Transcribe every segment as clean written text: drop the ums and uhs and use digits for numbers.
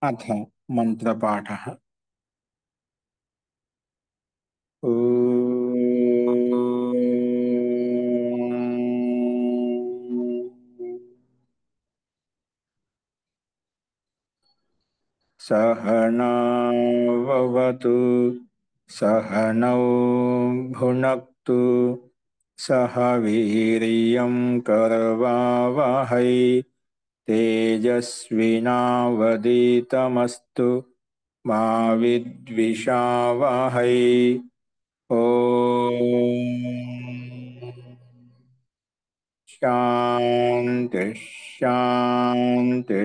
अथ मन्त्रपाठः। ॐ सहनाववतु सहनौ भुनक्तु सह वीर्यं करवावहै तेजस्विनावधीतमस्तु मा विद्विषावहै। ॐ शान्ति शान्ति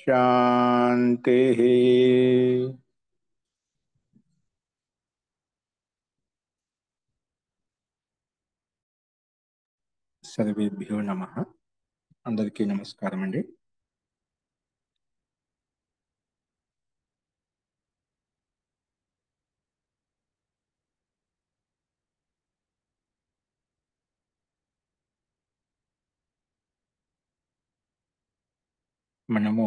शान्तिः। సర్వేభ్యో నమః. అందరికీ నమస్కారం అండి. మనము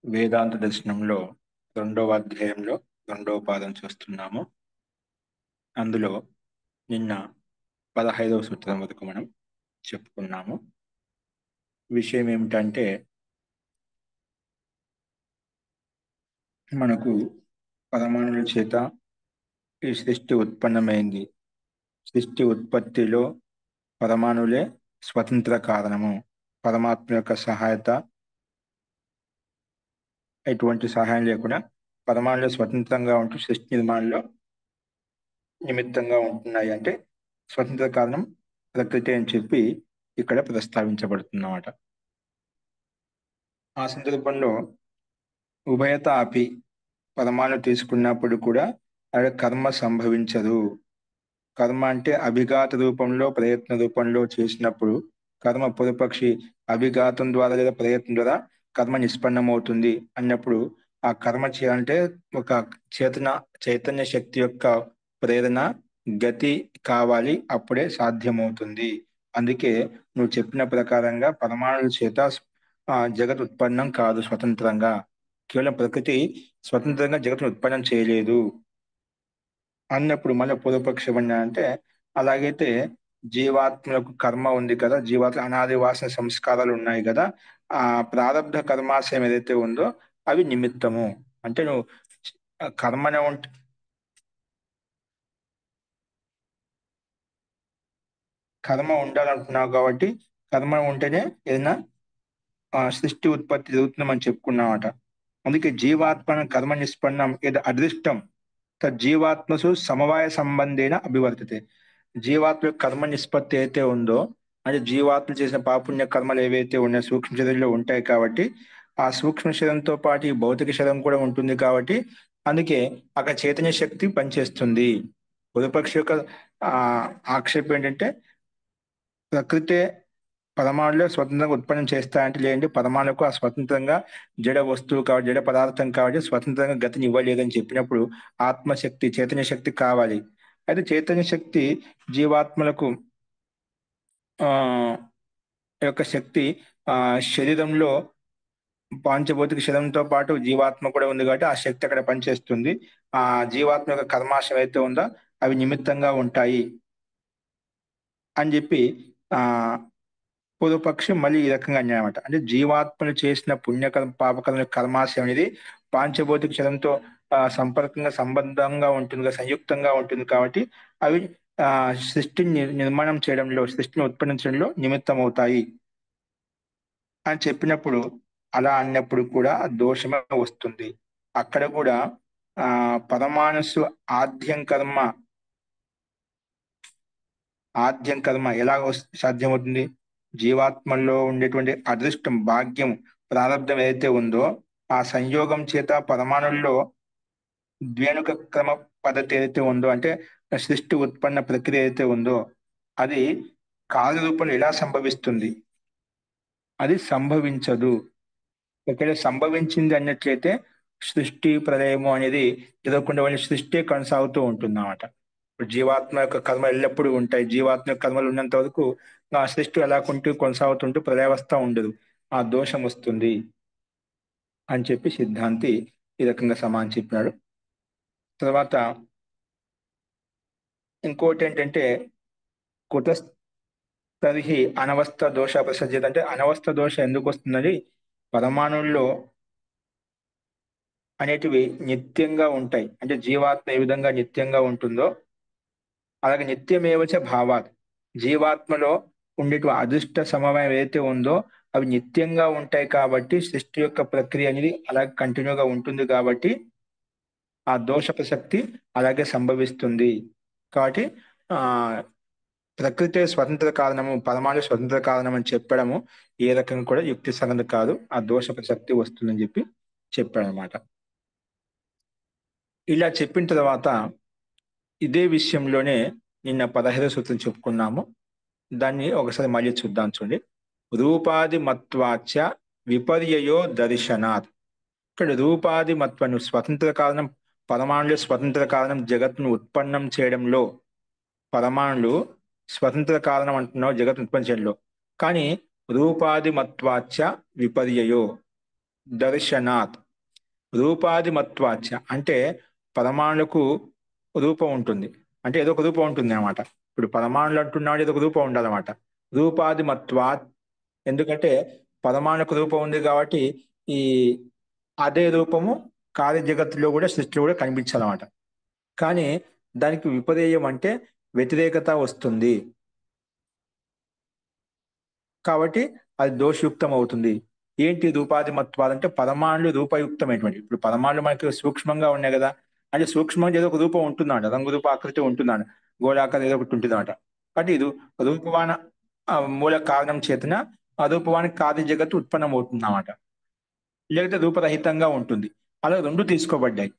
వేదాంత దర్శనంలో 2వ అధ్యాయంలో 2వ పాదం చూస్తున్నాము. అందులో నిన్న 15వ సూత్రం వరకు మనం చెప్పుకున్నాము. విషయం ఏమిటంటే, మనకు పరమాణుల చేత ఈ సృష్టి ఉత్పన్నమైంది. సృష్టి ఉత్పత్తిలో పరమాణులే స్వతంత్ర కారణము. పరమాత్మ యొక్క సహాయత, ఎటువంటి సహాయం లేకుండా పరమాణులు స్వతంత్రంగా ఉంటూ సృష్టి నిర్మాణంలో నిమిత్తంగా ఉంటున్నాయి. అంటే స్వతంత్ర కారణం ప్రకృతి అని చెప్పి ఇక్కడ ప్రస్తావించబడుతున్నమాట. ఆ సందర్భంలో ఉభయత అపి పరమాణు తీసుకున్నప్పుడు కూడా అక్కడ కర్మ సంభవించదు. కర్మ అంటే అభిఘాత రూపంలో, ప్రయత్న రూపంలో చేసినప్పుడు కర్మ పూర్వపక్షి అభిఘాతం ద్వారా లేదా ప్రయత్నం ద్వారా కర్మ నిష్పన్నమవుతుంది అన్నప్పుడు ఆ కర్మ చేయాలంటే ఒక చైతన్య శక్తి యొక్క ప్రేరణ, గతి కావాలి, అప్పుడే సాధ్యమవుతుంది. అందుకే నువ్వు చెప్పిన ప్రకారంగా పరమాణుల చేత జగత్ ఉత్పన్నం కాదు స్వతంత్రంగా. కేవలం ప్రకృతి స్వతంత్రంగా జగత్తును ఉత్పన్నం చేయలేదు అన్నప్పుడు మళ్ళీ పూర్వపక్షం అంటే, అలాగైతే జీవాత్మలకు కర్మ ఉంది కదా, జీవాత్మ అనాది వాసన సంస్కారాలు ఉన్నాయి కదా, ఆ ప్రారంధ కర్మాశయం ఏదైతే ఉందో అవి నిమిత్తము. అంటే నువ్వు కర్మనే కర్మ ఉండాలంటున్నావు కాబట్టి కర్మ ఉంటేనే ఏదైనా సృష్టి ఉత్పత్తి జరుగుతుందని చెప్పుకున్నామట. అందుకే జీవాత్మన కర్మ నిష్పన్నం ఏదో అదృష్టం జీవాత్మసు సమవాయ సంబంధేన అభివర్తతే. జీవాత్మ యొక్క కర్మ నిష్పత్తి అయితే ఉందో, అంటే జీవాత్మ చేసిన పాపుణ్య కర్మలు ఏవైతే ఉన్నాయో సూక్ష్మ శరీరంలో ఉంటాయి కాబట్టి ఆ సూక్ష్మ శరీరంతో పాటు ఈ భౌతిక శరీరం కూడా ఉంటుంది కాబట్టి అందుకే అక్కడ చైతన్య శక్తి పనిచేస్తుంది. పూర్వపక్ష యొక్క ఆ ఆక్షేపం ఏంటంటే, ప్రకృతే పరమాణులో స్వతంత్రంగా ఉత్పన్నం చేస్తాయంటే, లేదంటే పరమాణుకు ఆ స్వతంత్రంగా జడ వస్తువు కాబట్టి, జడ పదార్థం కాబట్టి స్వతంత్రంగా గతిని ఇవ్వలేదని చెప్పినప్పుడు ఆత్మశక్తి, చైతన్య శక్తి కావాలి. అయితే చైతన్య శక్తి జీవాత్మలకు ఆ యొక్క శక్తి ఆ శరీరంలో పాంచభౌతిక శరీరంతో పాటు జీవాత్మ కూడా ఉంది కాబట్టి ఆ శక్తి అక్కడ పనిచేస్తుంది. ఆ జీవాత్మ యొక్క కర్మాశయం అయితే ఉందో అవి నిమిత్తంగా ఉంటాయి అని చెప్పి ఆ పూర్వపక్షం మళ్ళీ ఈ రకంగా అన్యాయమాట. అంటే జీవాత్మలు చేసిన పుణ్యకర్మ పాపకర్మ కర్మాశయం అనేది పాంచభౌతిక శరీరంతో సంపర్కంగా సంబంధంగా ఉంటుంది కదా, సంయుక్తంగా ఉంటుంది కాబట్టి అవి సృష్టిని నిర్మాణం చేయడంలో, సృష్టిని ఉత్పన్నించడంలో నిమిత్తం అవుతాయి అని చెప్పినప్పుడు, అలా అన్నప్పుడు కూడా దోషమే వస్తుంది. అక్కడ కూడా ఆ పరమాణుసు ఆద్యం కర్మ ఎలా సాధ్యమవుతుంది? జీవాత్మల్లో ఉండేటువంటి అదృష్టం, భాగ్యం, ప్రారంధం ఏదైతే ఉందో ఆ సంయోగం చేత పరమాణుల్లో ద్వేణుక క్రమ పద్ధతి ఏదైతే ఉందో, అంటే సృష్టి ఉత్పన్న ప్రక్రియ ఏదైతే ఉందో అది కార్యరూపంలో ఎలా సంభవిస్తుంది? అది సంభవించదు. ఒకవేళ సంభవించింది అన్నట్లయితే సృష్టి ప్రళయము అనేది జరగకుండా వాళ్ళ సృష్టి కొనసాగుతూ ఉంటుంది అన్నమాట. ఇప్పుడు జీవాత్మ యొక్క కర్మ ఎల్లప్పుడూ ఉంటాయి. జీవాత్మ యొక్క కర్మలు ఉన్నంత వరకు ఆ సృష్టి ఎలా కొనసాగుతుంటూ ప్రళయావస్థ ఉండదు. ఆ దోషం వస్తుంది. అని చెప్పి సిద్ధాంతి ఈ రకంగా సమాధానం చెప్పినాడు. తర్వాత ఇంకోటి ఏంటంటే కుతస్తరిహి అనవస్థ దోష ప్రసజ్యత, అంటే అనవస్థ దోష ఎందుకు వస్తుందని, పరమాణువుల్లో అనేటివి నిత్యంగా ఉంటాయి. అంటే జీవాత్మ ఏ విధంగా నిత్యంగా ఉంటుందో అలాగే నిత్యమేవచ భావాత్, జీవాత్మలో ఉండేటి అదృష్ట సమవాయం ఏదైతే ఉందో అవి నిత్యంగా ఉంటాయి కాబట్టి సృష్టి యొక్క ప్రక్రియ అనేది అలాగే కంటిన్యూగా ఉంటుంది కాబట్టి ఆ దోష ప్రసక్తి అలాగే సంభవిస్తుంది. కాబట్టి ఆ ప్రకృతి స్వతంత్ర కారణము, పరమాణు స్వతంత్ర కారణం అని చెప్పడము ఏ రకంగా కూడా యుక్తి సగంది కాదు. ఆ దోష ప్రసక్తి వస్తుందని చెప్పి చెప్పాడనమాట. ఇలా చెప్పిన తర్వాత ఇదే విషయంలోనే నిన్న 15 సూత్రం చెప్పుకున్నాము. దాన్ని ఒకసారి మళ్ళీ చూద్దాం చూడండి. రూపాది మత్వాచ విపర్యయో దర్శనాత్. ఇక్కడ రూపాది మత్వం స్వతంత్ర కారణం, పరమాణులు స్వతంత్ర కారణం జగత్తును ఉత్పన్నం చేయడంలో, పరమాణులు స్వతంత్ర కారణం అంటున్నావు జగత్ ఉత్పన్నం చేయడంలో. కానీ రూపాది మత్వాచ విపర్యయో దర్శనాత్, రూపాది మత్వాచ అంటే పరమాణులకు రూపం ఉంటుంది, అంటే ఏదో ఒక రూపం ఉంటుంది అనమాట. ఇప్పుడు పరమాణులు అంటున్నాడు, ఏదో ఒక రూపం ఉండాలన్నమాట. రూపాది మత్వాత్, ఎందుకంటే పరమాణుకు రూపం ఉంది కాబట్టి ఈ అదే రూపము కార్య జగత్తులో కూడా సృష్టిలో కూడా కనిపించాలన్నమాట. కానీ దానికి విపర్యం అంటే వ్యతిరేకత వస్తుంది కాబట్టి అది దోషయుక్తం అవుతుంది. ఏంటి రూపాది మత్వాలు అంటే పరమాణులు రూపయుక్తమైనటువంటి, ఇప్పుడు పరమాణులు మనకి సూక్ష్మంగా ఉన్నాయి కదా, అంటే సూక్ష్మంగా ఏదో ఒక రూపం ఉంటుందంట, రంగు రూప ఆకృతి ఉంటుందంట, గోళాకారం ఏదో ఒకటి ఉంటుందంట. కాబట్టి ఇది రూపవాన మూల కారణం చేతన ఆ రూపవానికి కార్య జగత్తు ఉత్పన్నం అవుతుంది అన్నమాట, లేకపోతే రూపరహితంగా ఉంటుంది. అలా రెండు తీసుకోబడ్డాయి.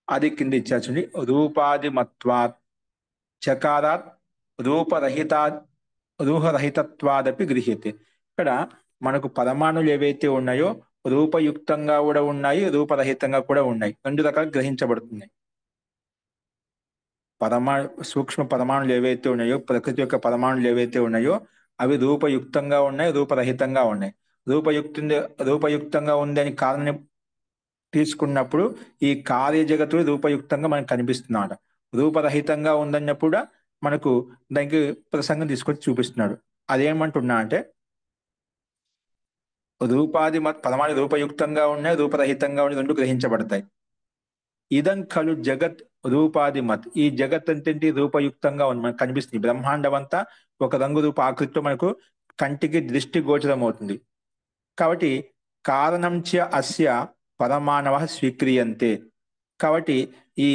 అది కింద ఇచ్చాల్సింది. రూపాది మత్వాత్ చకారాత్ రూపరహితా రూహరహితత్వాదపి గృహ్యతే. ఇక్కడ మనకు పరమాణులు ఏవైతే ఉన్నాయో రూపయుక్తంగా కూడా ఉన్నాయి, రూపరహితంగా కూడా ఉన్నాయి, రెండు రకాలు గ్రహించబడుతున్నాయి. సూక్ష్మ పరమాణులు ఏవైతే ఉన్నాయో, ప్రకృతి యొక్క పరమాణులు ఏవైతే ఉన్నాయో అవి రూపయుక్తంగా ఉన్నాయి, రూపరహితంగా ఉన్నాయి. రూపయుక్తంగా రూపయుక్తంగా ఉంది అని కారణం తీసుకున్నప్పుడు ఈ కార్య జగత్తు రూపయుక్తంగా మనకు కనిపిస్తున్నాడు. రూపరహితంగా ఉందన్నప్పుడు మనకు దానికి ప్రసంగం తీసుకొచ్చి చూపిస్తున్నాడు. అదేమంటున్నా అంటే పరమాణు రూపయుక్తంగా ఉన్నాయి, రూపరహితంగా ఉన్నాయి, రెండు గ్రహించబడతాయి. ఇదం ఖలు జగత్ రూపాది మత్, ఈ జగత్ అంటే రూపయుక్తంగా ఉంది, మనకు కనిపిస్తుంది. బ్రహ్మాండం అంతా ఒక రంగు రూప ఆకృతితో మనకు కంటికి దృష్టి గోచరం అవుతుంది. కాబట్టి కారణం చ అస్య పరమాణవ స్వీక్రియంతే. కాబట్టి ఈ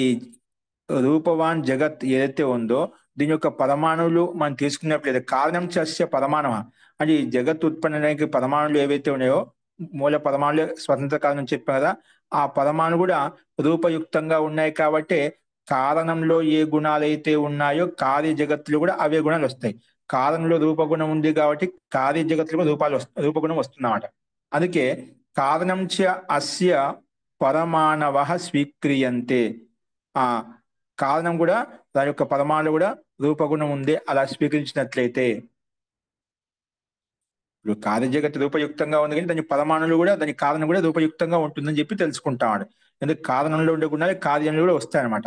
రూపవాన్ జగత్ ఏదైతే ఉందో దీని యొక్క పరమాణువులు మనం తీసుకున్నట్లయితే కారణం చస్య పరమాణవ అంటే ఈ జగత్ ఉత్పన్నానికి పరమాణులు ఏవైతే ఉన్నాయో మూల పరమాణులు స్వతంత్ర కారణం చెప్పాం కదా, ఆ పరమాణు కూడా రూపయుక్తంగా ఉన్నాయి కాబట్టి కారణంలో ఏ గుణాలు అయితే ఉన్నాయో కార్య జగత్తులో కూడా అవే గుణాలు వస్తాయి. కారణంలో రూపగుణం ఉంది కాబట్టి కార్య జగత్తులో కూడా రూపగుణం వస్తుందన్నమాట. అందుకే కారణం చ అస్య పరమాణవ స్వీక్రియంతే. ఆ కారణం కూడా దాని యొక్క పరమాణు కూడా రూపగుణం ఉంది అలా స్వీకరించినట్లయితే, ఇప్పుడు కార్య జగత్ రూపయుక్తంగా ఉంది కానీ దాని పరమాణులు కూడా దాని కారణం కూడా రూపయుక్తంగా ఉంటుందని చెప్పి తెలుసుకుంటాడు. ఎందుకంటే కారణంలో ఉండే గుణాలు కార్యంలో కూడా వస్తాయన్నమాట.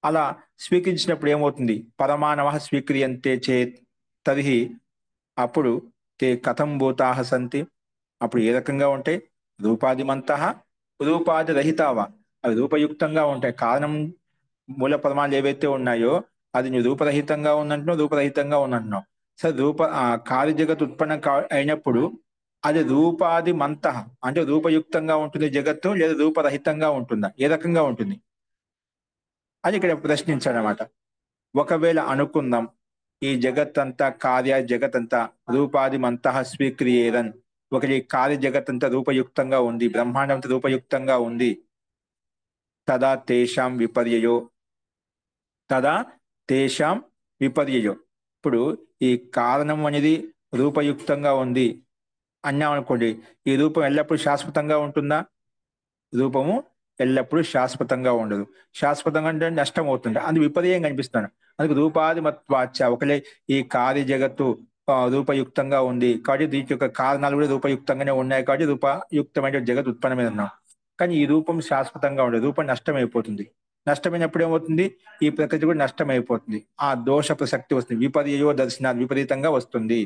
అలా స్వీకరించినప్పుడు ఏమవుతుంది, పరమాణవ స్వీక్రియంతే చేత్ తరిహి అప్పుడు తే కథం భూతాహ సంతి, అప్పుడు ఏ రకంగా ఉంటాయి, రూపాదిమంతః రూపాది రహితావా, అవి రూపయుక్తంగా ఉంటాయి. కారణం మూల పరమాణులు ఏవైతే ఉన్నాయో అది నువ్వు రూపరహితంగా ఉందంటున్నావు, రూపరహితంగా ఉందంటున్నావు. సరే కార్య జగత్ ఉత్పన్నం అయినప్పుడు అది రూపాది మంతః అంటే రూపయుక్తంగా ఉంటుంది జగత్తు, లేదా రూపరహితంగా ఉంటుందా, ఏ రకంగా ఉంటుంది అది ఇక్కడ ప్రశ్నించాడనమాట. ఒకవేళ అనుకుందాం ఈ జగత్తంతా కార్య జగత్తంతా రూపాది మంతః స్వీక్రియేరన్, ఒకటి కార్య జగత్తంతా రూపయుక్తంగా ఉంది, బ్రహ్మాండంతో రూపయుక్తంగా ఉంది, తదా తేషాం విపర్యయో తదా తేషాం విపర్యయో. ఇప్పుడు ఈ కారణం అనేది రూపయుక్తంగా ఉంది అన్నామనుకోండి, ఈ రూపం ఎల్లప్పుడూ శాశ్వతంగా ఉంటుందా, రూపము ఎల్లప్పుడూ శాశ్వతంగా ఉండదు. శాశ్వతంగా అంటే నష్టం అవుతుంది, అది విపర్యం కనిపిస్తున్నాడు. అందుకు రూపాది మత్వాచ్య ఒకలే ఈ కార్య జగత్తు రూపయుక్తంగా ఉంది కాబట్టి దీని యొక్క కారణాలు కూడా రూపయుక్తంగానే ఉన్నాయి కాబట్టి రూపయుక్తమైన జగత్ ఉత్పన్నమైన ఉన్నాం. కానీ ఈ రూపం శాశ్వతంగా ఉండదు, రూపం నష్టమైపోతుంది. నష్టమైనప్పుడు ఏమవుతుంది, ఈ ప్రకృతి కూడా నష్టమైపోతుంది. ఆ దోష ప్రసక్తి వస్తుంది, విపర్యయో దర్శనాలు విపరీతంగా వస్తుంది.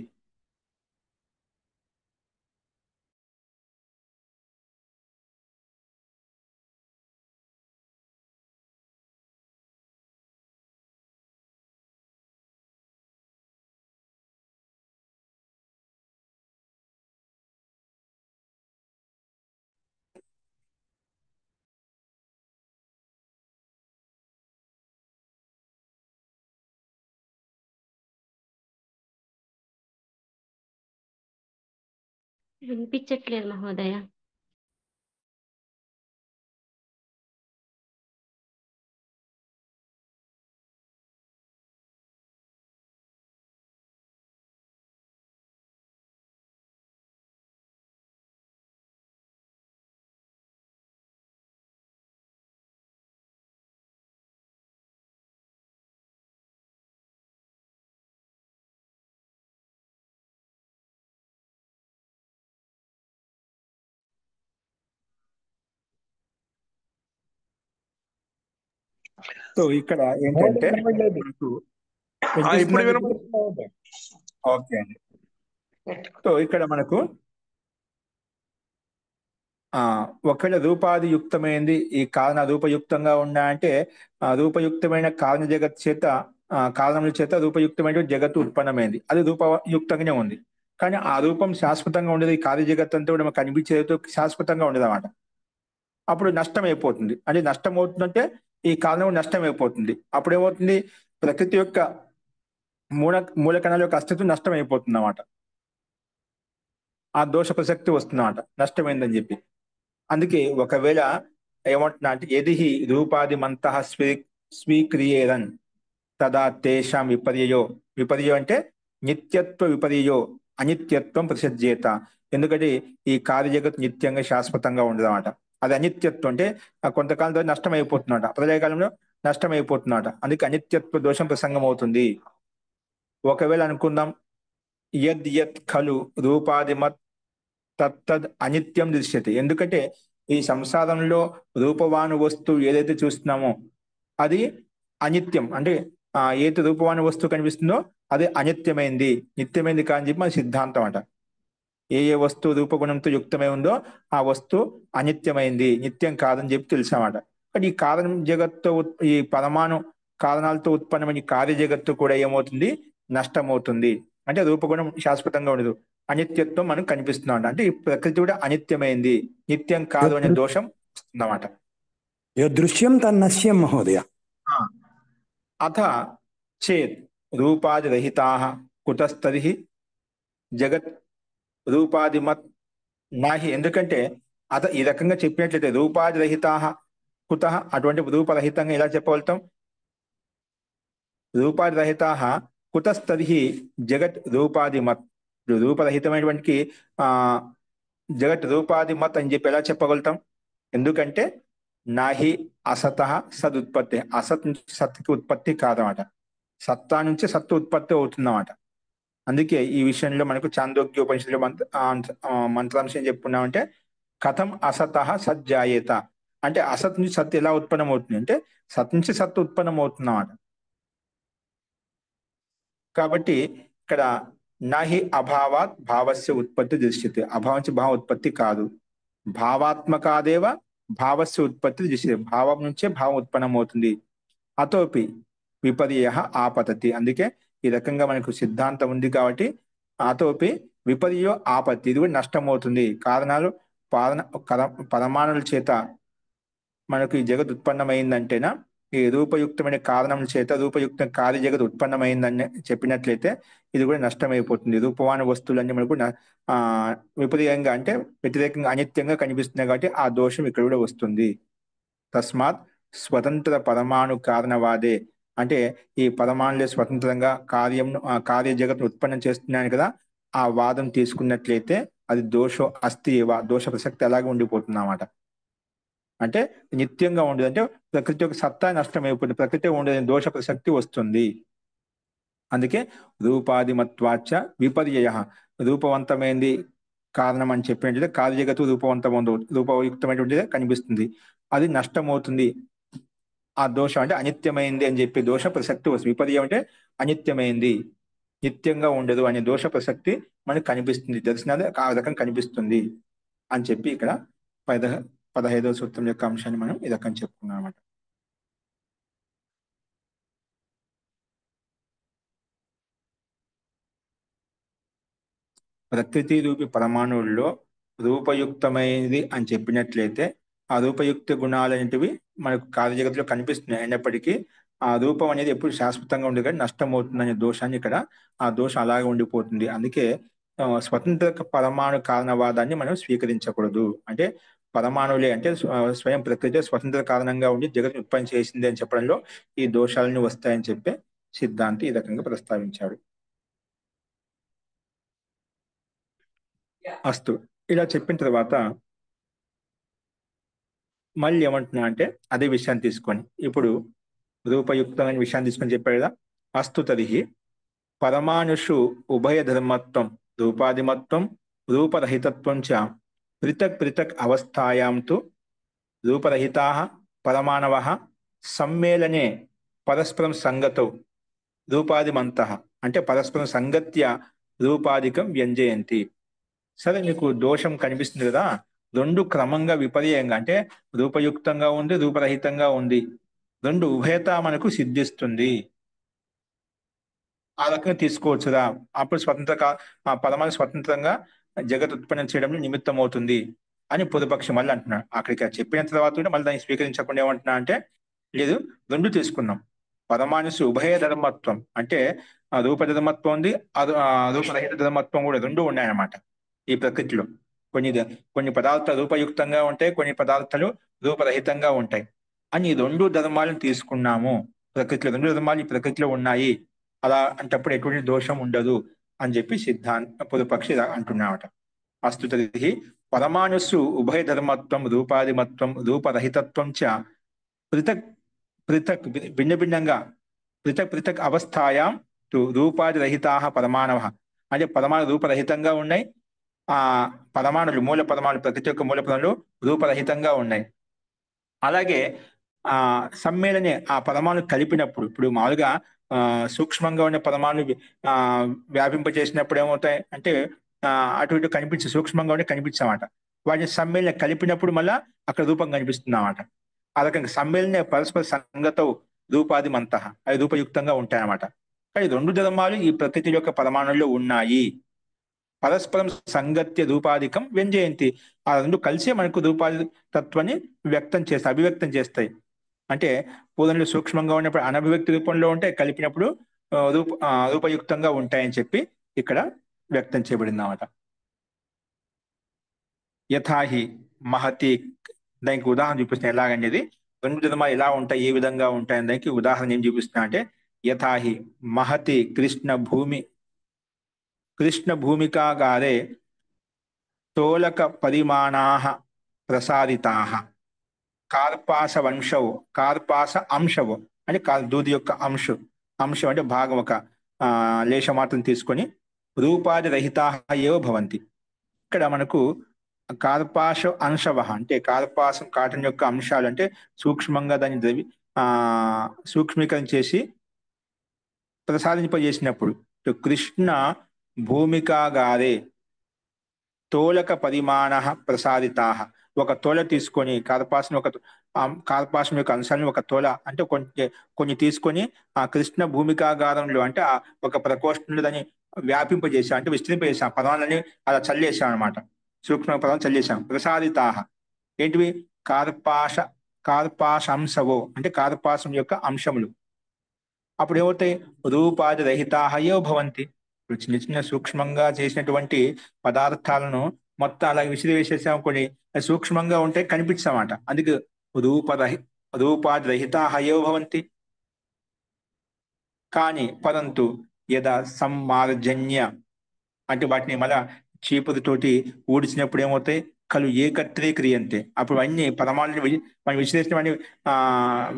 వినిపించట్లేదు మహోదయ. సో ఇక్కడ ఏంటంటే వినపడలేదు. మనకు ఇప్పుడు వినిపిస్తుందండి. వినపడుతుంది. ఓకే అండి. సో ఇక్కడ మనకు ఒకవేళ రూపాది యుక్తమైంది, ఈ కారణ రూపయుక్తంగా ఉన్నా అంటే ఆ రూపయుక్తమైన కారణ జగత్ చేత కారణముల చేత రూపయుక్తమైన జగత్తు ఉత్పన్నమైంది, అది రూపయుక్తంగానే ఉంది. కానీ ఆ రూపం శాశ్వతంగా ఉండదు, ఈ కార్య జగత్ అంతా కూడా మనకు కనిపించేది శాశ్వతంగా ఉండదు అన్నమాట. అప్పుడు నష్టం అయిపోతుంది. అంటే నష్టం అవుతుందంటే ఈ కారణం నష్టం అయిపోతుంది. అప్పుడు ఏమవుతుంది, ప్రకృతి యొక్క మూల కణాల యొక్క అస్తిత్వం నష్టం అయిపోతుంది అన్నమాట. ఆ దోష ప్రసక్తి వస్తుందన్నమాట, నష్టమైందని చెప్పి. అందుకే ఒకవేళ ఏమంటున్నా అంటే ఎది రూపాది మంతః స్వీక్రియేరన్ తదా తేషాం విపర్యయో, విపర్యో అంటే నిత్యత్వ విపర్యయో అనిత్యత్వం ప్రసిద్ధేత. ఎందుకంటే ఈ కార్య జగత్ నిత్యంగా శాశ్వతంగా ఉండదు అన్నమాట. అది అనిత్యత్వం అంటే కొంతకాలం తర్వాత నష్టం అయిపోతుందట, ప్రళయకాలంలో నష్టం అయిపోతుందట. అందుకే అనిత్యత్వ దోషం ప్రసంగం అవుతుంది. ఒకవేళ అనుకుందాం యద్ యత్ ఖలు రూపాదిమత్ తత్తద్ అనిత్యం దృశ్యతే. ఎందుకంటే ఈ సంసారంలో రూపవాను వస్తువు ఏదైతే చూస్తున్నామో అది అనిత్యం. అంటే ఏదైతే రూపవాను వస్తువు కనిపిస్తుందో అది అనిత్యమైంది, నిత్యమైంది కాని చెప్పి మన సిద్ధాంతం అట. ఏ ఏ వస్తువు రూపగుణంతో యుక్తమై ఉందో ఆ వస్తువు అనిత్యమైంది, నిత్యం కాదని చెప్పి తెలిసామాట. కానీ ఈ కారణం జగత్తు ఈ పరమాణు కారణాలతో ఉత్పన్నమైన ఈ కార్య జగత్తు కూడా ఏమవుతుంది, నష్టమవుతుంది. అంటే రూపగుణం శాశ్వతంగా ఉండదు, అనిత్యత్వం మనకు కనిపిస్తున్నాం. అంటే ఈ ప్రకృతి కూడా అనిత్యమైంది, నిత్యం కాదు అనే దోషం వస్తుందన్నమాట. దృశ్యం తన్నశ్యం మహోదయ. అథ చేత్ రూపాదిరహితాః కుతస్తర్హి జగత్ రూపాదిమత్ నాహి. ఎందుకంటే ఈ రకంగా చెప్పినట్లయితే రూపాదిరహితాః కుతః, అటువంటి రూపరహితంగా ఎలా చెప్పగలుగుతాం, రూపాదిరహితాః కుతస్తర్హి జగత్ రూపాదిమత్. రూపరహితమైనటువంటి ఆ జగత్ రూపాదిమత్ అని చెప్పి ఎలా చెప్పగలుగుతాం, ఎందుకంటే నాహి అసత సదుత్పత్తి, అసత్ నుంచి సత్కి ఉత్పత్తి కాదన్నమాట, సత్తా నుంచి సత్తు ఉత్పత్తి అవుతుందన్నమాట. అందుకే ఈ విషయంలో మనకు చాందోగ్య ఉపనిషత్తులో మంత్రాంశం చెప్పుకున్నామంటే కథం అసత సజ్జాయేత. అంటే అసత్ నుంచి సత్ ఎలా ఉత్పన్నం అవుతుంది అంటే సత్ నుంచి సత్తు ఉత్పన్నం అవుతుందన్నమాట. కాబట్టి ఇక్కడ నాహి అభావాత్ భావస్య ఉత్పత్తి దృశ్యతే. అభావం నుంచి భావ ఉత్పత్తి కాదు, భావాత్మకాదేవ భావస్య ఉత్పత్తి దృశ్యతే. భావం నుంచే భావం ఉత్పన్నం అవుతుంది. అతోపి విపర్యయ ఆపతతి. అందుకే ఈ రకంగా మనకు సిద్ధాంతం ఉంది కాబట్టి అతోపి విపర్యో ఆపత్తి, ఇది కూడా నష్టం అవుతుంది. కారణాలు పరమాణుల చేత మనకు ఈ జగత్ ఉత్పన్నమైందంటేనా ఈ రూపయుక్తమైన కారణం చేత రూపయుక్త కార్య జగత్ ఉత్పన్నమైందని చెప్పినట్లయితే ఇది కూడా నష్టమైపోతుంది. రూపవాన వస్తువులన్నీ మనకు విపరీతంగా అంటే వ్యతిరేకంగా అనిత్యంగా కనిపిస్తున్నాయి కాబట్టి ఆ దోషం ఇక్కడ కూడా వస్తుంది. తస్మాత్ స్వతంత్ర పరమాణు కారణవాదే, అంటే ఈ పరమాణులే స్వతంత్రంగా కార్య జగత్ ఉత్పన్నం చేస్తున్నాను కదా, ఆ వాదం తీసుకున్నట్లయితే అది దోషం అస్తి దోష ప్రసక్తి అలాగే ఉండిపోతుంది అన్నమాట. అంటే నిత్యంగా ఉండదు, అంటే ప్రకృతి యొక్క సత్తా నష్టం అయిపోతుంది, ప్రకృతి ఉండదు, దోష ప్రసక్తి వస్తుంది. అందుకే రూపాదిమత్వాచ విపర్యయ, రూపవంతమైంది కారణం అని చెప్పినట్లయితే కార్యజగత్తు రూపయుక్తమైనటువంటిది కనిపిస్తుంది. అది నష్టమవుతుంది. ఆ దోషం అంటే అనిత్యమైంది అని చెప్పి దోష ప్రసక్తి వస్తుంది. విపర్యం అంటే అనిత్యమైంది, నిత్యంగా ఉండదు అనే దోష ప్రసక్తి మనకు కనిపిస్తుంది, దర్శనాలు ఆ రకం కనిపిస్తుంది అని చెప్పి ఇక్కడ 15వ సూత్రం యొక్క అంశాన్ని మనం ఈ రకం చెప్పుకున్నాం అన్నమాట. ప్రకృతి రూపి పరమాణువుల్లో రూపయుక్తమైనది అని చెప్పినట్లయితే ఆ రూపయుక్త గుణాలనేటివి మనకు కార్యజగతిలో కనిపిస్తున్నాయి. అయినప్పటికీ ఆ రూపం అనేది ఎప్పుడు శాశ్వతంగా ఉండదు, కానీ నష్టం అవుతుందనే దోషాన్ని ఇక్కడ ఆ దోషం అలాగే ఉండిపోతుంది. అందుకే స్వతంత్ర పరమాణు కారణవాదాన్ని మనం స్వీకరించకూడదు. అంటే పరమాణువులే అంటే స్వయం ప్రకృతి స్వతంత్ర కారణంగా ఉండి జగత్తును ఉత్పత్తి చేసింది అని చెప్పడంలో ఈ దోషాలని వస్తాయని చెప్పే సిద్ధాంతి ఈ రకంగా ప్రస్తావించాడు. అస్తు. ఇలా చెప్పిన తర్వాత మళ్ళీ ఏమంటున్నా అంటే అదే విషయాన్ని తీసుకొని ఇప్పుడు రూపయుక్తమైన విషయాన్ని తీసుకొని చెప్పాడు కదా. అస్తు తరిహి పరమాణుషు ఉభయ ధర్మత్వం రూపాదిమత్వం రూపరహితత్వం చ పృథక్ పృథక్ అవస్థాయాం తు రూపరహితాః పరమాణవః సమ్మేళనే పరస్పరం సంగతౌ రూపాదిమంతః అంటే పరస్పరం సంగత్య రూపాదికం వ్యంజయంతి. సరే, మీకు దోషం కనిపిస్తుంది కదా, రెండు క్రమంగా విపర్యంగా అంటే రూపయుక్తంగా ఉంది, రూపరహితంగా ఉంది, రెండు ఉభయత మనకు సిద్ధిస్తుంది. ఆ రకంగా తీసుకోవచ్చురా, అప్పుడు ఆ పరమాణు స్వతంత్రంగా జగత్ ఉత్పన్నం చేయడంలో నిమిత్తం అవుతుంది అని పూర్వపక్షం మళ్ళీ అంటున్నాడు. అక్కడికి చెప్పిన తర్వాత కూడా మళ్ళీ దాన్ని స్వీకరించకుండా ఏమంటున్నా అంటే లేదు, రెండు తీసుకున్నాం. పరమాణుసు ఉభయ ధర్మత్వం అంటే ఆ రూప ధర్మత్వం ఉంది, రూపరహిత ధర్మత్వం కూడా రెండు ఉన్నాయన్నమాట ఈ ప్రకృతిలో. కొన్ని పదార్థాలు రూపయుక్తంగా ఉంటాయి, కొన్ని పదార్థాలు రూపరహితంగా ఉంటాయి అని రెండు ధర్మాలను తీసుకున్నాము. ప్రకృతిలో రెండు ధర్మాలు ఈ ప్రకృతిలో ఉన్నాయి, అలా అంటప్పుడు ఎటువంటి దోషం ఉండదు అని చెప్పి పూర్వపక్షి అంటున్నామట. అస్తు తరిహి పరమాణుసు ఉభయ ధర్మత్వం రూపాదిమత్వం రూపరహితత్వం చ పృథక్ పృథక్ భిన్న భిన్నంగా పృథక్ పృథక్ అవస్థాయాం తు రూపాదిరహితాః పరమాణవః అంటే పరమాణు రూపరహితంగా ఉన్నాయి, ఆ పరమాణులు మూల పరమాణులు ప్రకృతి యొక్క మూల పరమాణులు రూపరహితంగా ఉన్నాయి. అలాగే సమ్మేళనే ఆ పరమాణు కలిపినప్పుడు, ఇప్పుడు మామూలుగా సూక్ష్మంగా ఉన్న పరమాణు వ్యాపింపజేసినప్పుడు ఏమవుతాయి అంటే అటు ఇటు కనిపించే సూక్ష్మంగా ఉండే కనిపించామట. వాటిని సమ్మేళన కలిపినప్పుడు మళ్ళా అక్కడ రూపం కనిపిస్తుందన్నమాట. ఆ రకంగా సమ్మేళన పరస్పర సంగత రూపాదిమంతః అవి రూపయుక్తంగా ఉంటాయన్నమాట. కానీ రెండు ధర్మాలు ఈ ప్రకృతి యొక్క పరమాణుల్లో ఉన్నాయి, పరస్పరం సంగత్య రూపాధికం వ్యంజయంతి. ఆ రెండు కలిసే మనకు రూపాది తత్వాన్ని అభివ్యక్తం చేస్తాయి. అంటే పూర్ణంలో సూక్ష్మంగా ఉన్నప్పుడు అనభివ్యక్తి రూపంలో ఉంటాయి, కలిపినప్పుడు రూపయుక్తంగా ఉంటాయని చెప్పి ఇక్కడ వ్యక్తం చేయబడింది అన్నమాట. యథాహి మహతి, దానికి ఉదాహరణ చూపిస్తున్నా ఎలాగనేది, రెండు ధర్మాలు ఎలా ఉంటాయి, ఏ విధంగా ఉంటాయని దానికి ఉదాహరణ ఏం చూపిస్తున్నా అంటే యథాహి మహతి కృష్ణ భూమికాగారే తోలక పరిమాణాః ప్రసారితాః కార్పాస అంశవు అంటే దూది యొక్క అంశం అంటే భాగం ఒక లేశ మాత్రం తీసుకొని రూపాది రహితాః ఏవ భవంతి. ఇక్కడ మనకు కార్పాస అంశవ అంటే కార్పాసం కాటన్ యొక్క అంశాలు అంటే సూక్ష్మంగా దాన్ని సూక్ష్మీకరణ చేసి ప్రసాదింపజేసినప్పుడు కృష్ణ భూమికాగారే తోలక పరిమాణ ప్రసారితాః ఒక తోల తీసుకొని కార్పాసం యొక్క అంశాలను ఒక తోల అంటే కొన్ని తీసుకొని ఆ కృష్ణ భూమికాగారంలో అంటే ఒక ప్రకోష్ఠంలో దాన్ని వ్యాపింపజేసాం అంటే విస్తరింపజేసాం, పదాలని అలా చల్లేసాం అనమాట. సూక్ష్మ పదాలు చల్లేసాం. ప్రసారితాః ఏంటివి? కార్పాసంశవో అంటే కార్పాసం యొక్క అంశములు. అప్పుడు ఏమవుతాయి? రూపాది రహితాః ఏవ భవంతి. ఇప్పుడు చిన్న చిన్న సూక్ష్మంగా చేసినటువంటి పదార్థాలను మొత్తం అలాగే విసిరివేసేసాం, కొన్ని సూక్ష్మంగా ఉంటే కనిపించామట. అందుకే రూపాది రహితాః ఏవ భవంతి. కానీ పరంతు యదా సమ్మార్జన్య అంటే వాటిని మళ్ళా చీపురుతోటి ఊడిచినప్పుడు ఏమవుతాయి? కలు ఏకత్రే క్రియంతే. అప్పుడు అన్ని పరమాణులు మనం విశ్లేషణ అన్ని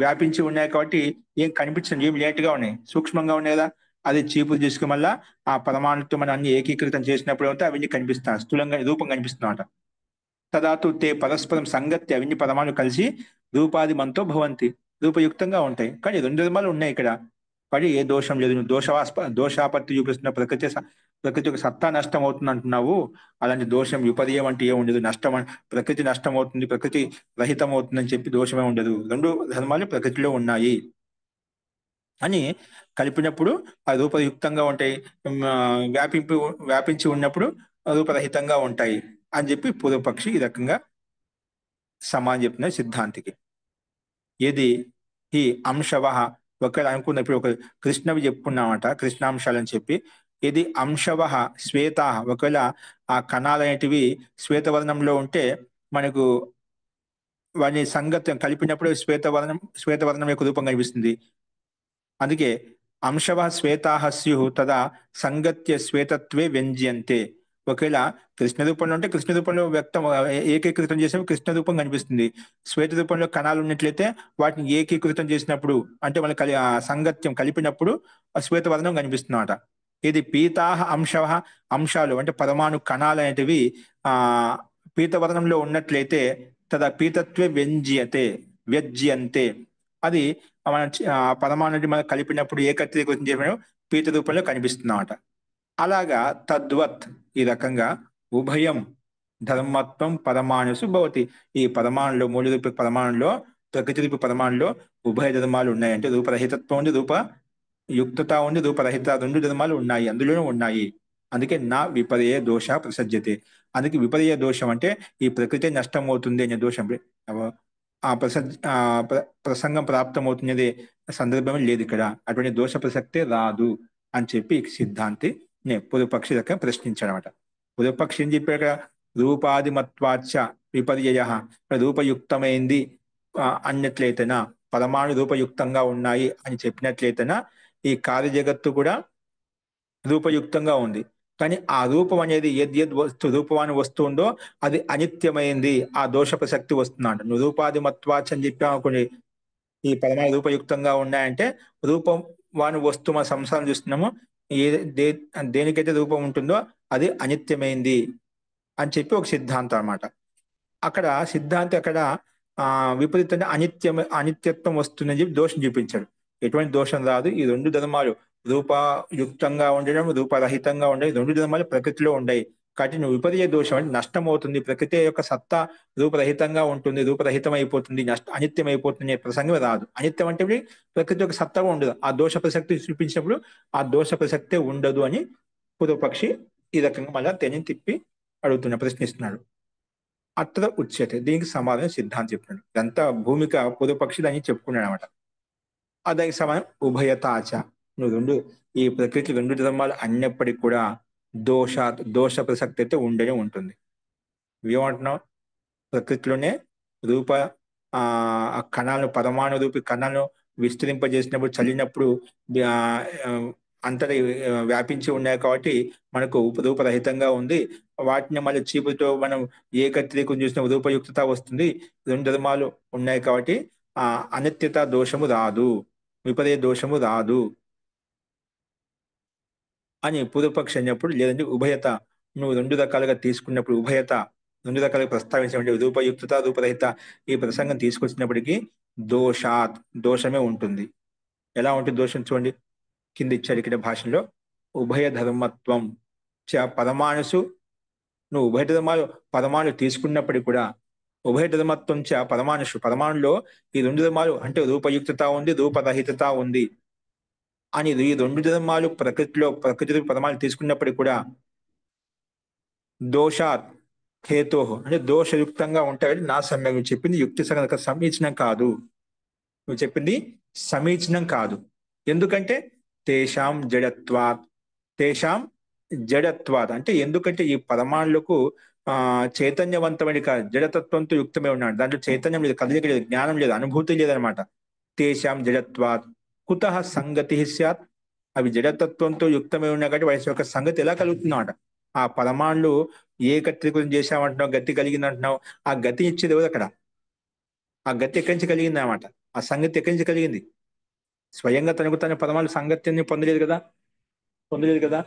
వ్యాపించి ఉన్నాయి కాబట్టి ఏం కనిపించండి, ఏం లేట్గా ఉన్నాయి, సూక్ష్మంగా ఉన్నాయి కదా. అది చీపురు తీసుకు మళ్ళా ఆ పరమాణుతో మనం అన్ని ఏకీకృతం చేసినప్పుడు అయితే అవన్నీ కనిపిస్తాయి, స్థూలంగా రూపం కనిపిస్తున్నమాట. తదాతు తే పరస్పరం సంగత్య, అవన్నీ పరమాణు కలిసి రూపాది మనతో భవంతి, రూపయుక్తంగా ఉంటాయి. కానీ రెండు ధర్మాలు ఉన్నాయి ఇక్కడ. పడి ఏ దోషం లేదు. నువ్వు దోషాపత్తి చూపిస్తున్న ప్రకృతి యొక్క సత్తా నష్టం అవుతుంది అంటున్నావు. అలాంటి దోషం విపర్యం అంటే ఏ ఉండదు. ప్రకృతి నష్టం అవుతుంది, ప్రకృతి రహితం అవుతుందని చెప్పి దోషమే ఉండదు. రెండు ధర్మాలు ప్రకృతిలో ఉన్నాయి అని కలిపినప్పుడు ఆ రూపయుక్తంగా ఉంటాయి. వ్యాపించి ఉన్నప్పుడు రూపరహితంగా ఉంటాయి అని చెప్పి పూర్వపక్షి ఈ రకంగా సమానం చెప్తున్న సిద్ధాంతికి. ఏది ఈ అంశవ ఒకవేళ అనుకున్నప్పుడు ఒక కృష్ణవి చెప్పుకున్నామట, కృష్ణాంశాలని చెప్పి. ఇది అంశవ శ్వేత, ఒకవేళ ఆ కణాలు అనేటివి శ్వేతవర్ణంలో ఉంటే మనకు వాని సంగతం కలిపినప్పుడు శ్వేతవర్ణం యొక్క రూపం కనిపిస్తుంది. అందుకే అంశవ శ్వేతాహ స్యు తదా సంగత్య శ్వేతత్వే వ్యంజ్యంతే. ఒకవేళ కృష్ణ రూపంలో ఉంటే కృష్ణ రూపంలో వ్యక్తం ఏకీకృతం చేసినప్పుడు కృష్ణ రూపం కనిపిస్తుంది. శ్వేత రూపంలో కణాలు ఉన్నట్లయితే వాటిని ఏకీకృతం చేసినప్పుడు అంటే మన సంగత్యం కలిపినప్పుడు ఆ శ్వేతవర్ణం కనిపిస్తున్నమాట. ఇది పీతాహ అంశాలు అంటే పరమాణు కణాలు అనేటివి ఆ పీతవర్ణంలో ఉన్నట్లయితే తదా పీతత్వే వ్యజ్యంతే. అది మన పరమాణు మనం కలిపినప్పుడు ఏకత్రీకృతం చేసిన పీత రూపంలో కనిపిస్తున్నమాట. అలాగా తద్వత్ ఈ రకంగా ఉభయం ధర్మత్వం పరమాణుసు భవతి. ఈ పరమాణులో మూడు రూప పరమాణులో ప్రకృతి రూప పరమాణులో ఉభయ ధర్మాలు ఉన్నాయి. అంటే రూపరహితత్వం ఉంది, రూపయుక్తత ఉంది, రూపరహిత రెండు ధర్మాలు ఉన్నాయి, అందులోనూ ఉన్నాయి. అందుకే నా విపర్య దోష ప్రసజ్యతే. అందుకే విపర్య దోషం అంటే ఈ ప్రకృతి నష్టం అవుతుంది అనే దోషం ప్రసంగం ప్రాప్తమవుతున్నది సందర్భం లేదు ఇక్కడ. అటువంటి దోష ప్రసక్తే రాదు అని చెప్పి సిద్ధాంతి పూర్వపక్షి దగ్గర ప్రశ్నించాడనమాట. పూర్వపక్షి ఏం చెప్పాక రూపాదిమత్వాచ విపర్యయ, రూపయుక్తమైంది అన్నట్లయితేనా, పరమాణు రూపయుక్తంగా ఉన్నాయి అని చెప్పినట్లయితేనా ఈ కార్య జగత్తు కూడా రూపయుక్తంగా ఉంది. కానీ ఆ రూపం అనేది రూపవాని వస్తుందో అది అనిత్యమైంది, ఆ దోష ప్రసక్తి వస్తుందంట. నువ్వు రూపాదిమత్వాచ అని చెప్పావు కొన్ని ఈ పరమాణు రూపయుక్తంగా ఉన్నాయంటే రూపం వాని వస్తువు మన సంసారం చూస్తున్నాము, దేనికైతే రూపం ఉంటుందో అది అనిత్యమైంది అని చెప్పి ఒక సిద్ధాంతం అన్నమాట. అక్కడ సిద్ధాంతి అక్కడ విపరీతంగా అనిత్యత్వం వస్తుందని చెప్పి దోషం చూపించాడు. ఎటువంటి దోషం రాదు. ఈ రెండు ధర్మాలు రూపయుక్తంగా ఉండడం, రూపరహితంగా ఉండడం, రెండు ధర్మాలు ప్రకృతిలో ఉండయి. కాబట్టి నువ్వు విపర్య దోషం అంటే నష్టం అవుతుంది, ప్రకృతి యొక్క సత్తా రూపరహితంగా ఉంటుంది, రూపరహితం అయిపోతుంది, అనిత్యం అయిపోతుంది అనే ప్రసంగం రాదు. అనిత్యం అంటే ప్రకృతి యొక్క సత్తా ఉండదు. ఆ దోష ప్రసక్తి చూపించినప్పుడు ఆ దోష ప్రసక్తే ఉండదు అని పూర్వపక్షి ఈ రకంగా మళ్ళా తెని తిప్పి ప్రశ్నిస్తున్నాడు. అత్ర ఉచ్యతే, దీనికి సమాధానం సిద్ధాంతం చెప్పినాడు. ఇదంతా భూమిక పూర్వపక్షి దాన్ని చెప్పుకున్నాడు అనమాట. దానికి సమాధానం ఉభయతాచ, నువ్వు ఈ ప్రకృతి రెండు ధర్మాలు అన్నప్పటికీ కూడా దోష ప్రసక్తి అయితే ఉండనే ఉంటుంది. ఏమంటున్నావు? ప్రకృతిలోనే రూప కణాలను పరమాణు రూపి కణాలను విస్తరింపజేసినప్పుడు చల్లినప్పుడు అంతటా వ్యాపించి ఉన్నాయి కాబట్టి మనకు రూపరహితంగా ఉంది. వాటిని మళ్ళీ చీపుతో మనం ఏకత్రీకం చూసిన రూపయుక్తత వస్తుంది. రెండు ధర్మాలు ఉన్నాయి కాబట్టి అనిత్యత దోషము రాదు, విపర్య దోషము రాదు అని పూర్వపక్షి అన్నప్పుడు, లేదంటే ఉభయత నువ్వు రెండు రకాలుగా తీసుకున్నప్పుడు, ఉభయత రెండు రకాలుగా ప్రస్తావించినప్పుడు రూపయుక్తత రూపరహిత ఈ ప్రసంగం తీసుకొచ్చినప్పటికీ దోషమే ఉంటుంది. ఎలా ఉంటుంది దోషం చూడండి, కింద ఇచ్చాడు ఇక్కడ భాషలో. ఉభయ ధర్మత్వం చ పరమాణుసు, నువ్వు ఉభయ ధర్మాలు పరమాణు తీసుకున్నప్పటికీ కూడా ఉభయ ధర్మత్వం చ పరమాణులో ఈ రెండు ధర్మాలు అంటే రూపయుక్తత ఉంది, రూపరహితత ఉంది అని ఈ రెండు ధర్మాలు ప్రకృతి పరమాణు తీసుకున్నప్పటికీ కూడా దోషాత్ హేతో అంటే దోషయుక్తంగా ఉంటాయని నా సమ్యక్. నువ్వు చెప్పింది యుక్తి సమీచీనం కాదు, నువ్వు చెప్పింది సమీచీనం కాదు. ఎందుకంటే తేషాం జడత్వాత్ అంటే ఎందుకంటే ఈ పరమాణులకు చైతన్యవంతమైన జడతత్వంతో యుక్తమే ఉన్నాడు. దాంట్లో చైతన్యం లేదు, కదలిక లేదు, జ్ఞానం లేదు, అనుభూతి లేదనమాట. తేషాం జడత్వాత్ కుతః సంగతి స్యాత్, అవి జడతత్వంతో యుక్తమే ఉన్నాయి కాబట్టి వాటి యొక్క సంగతి ఎలా కలుగుతుందన్నమాట. ఆ పరమాణులు ఏకత్రీకృతం చేశామంటున్నావు, గతి కలిగింది అంటున్నావు, ఆ గతి ఇచ్చేది ఎవరు అక్కడ? ఆ గతి ఎక్కడి నుంచి కలిగింది అన్నమాట, ఆ సంగతి ఎక్కడి నుంచి కలిగింది? స్వయంగా తనకు తన పరమాణు సంగత్యాన్ని పొందలేదు కదా. పొందలేదు కదా.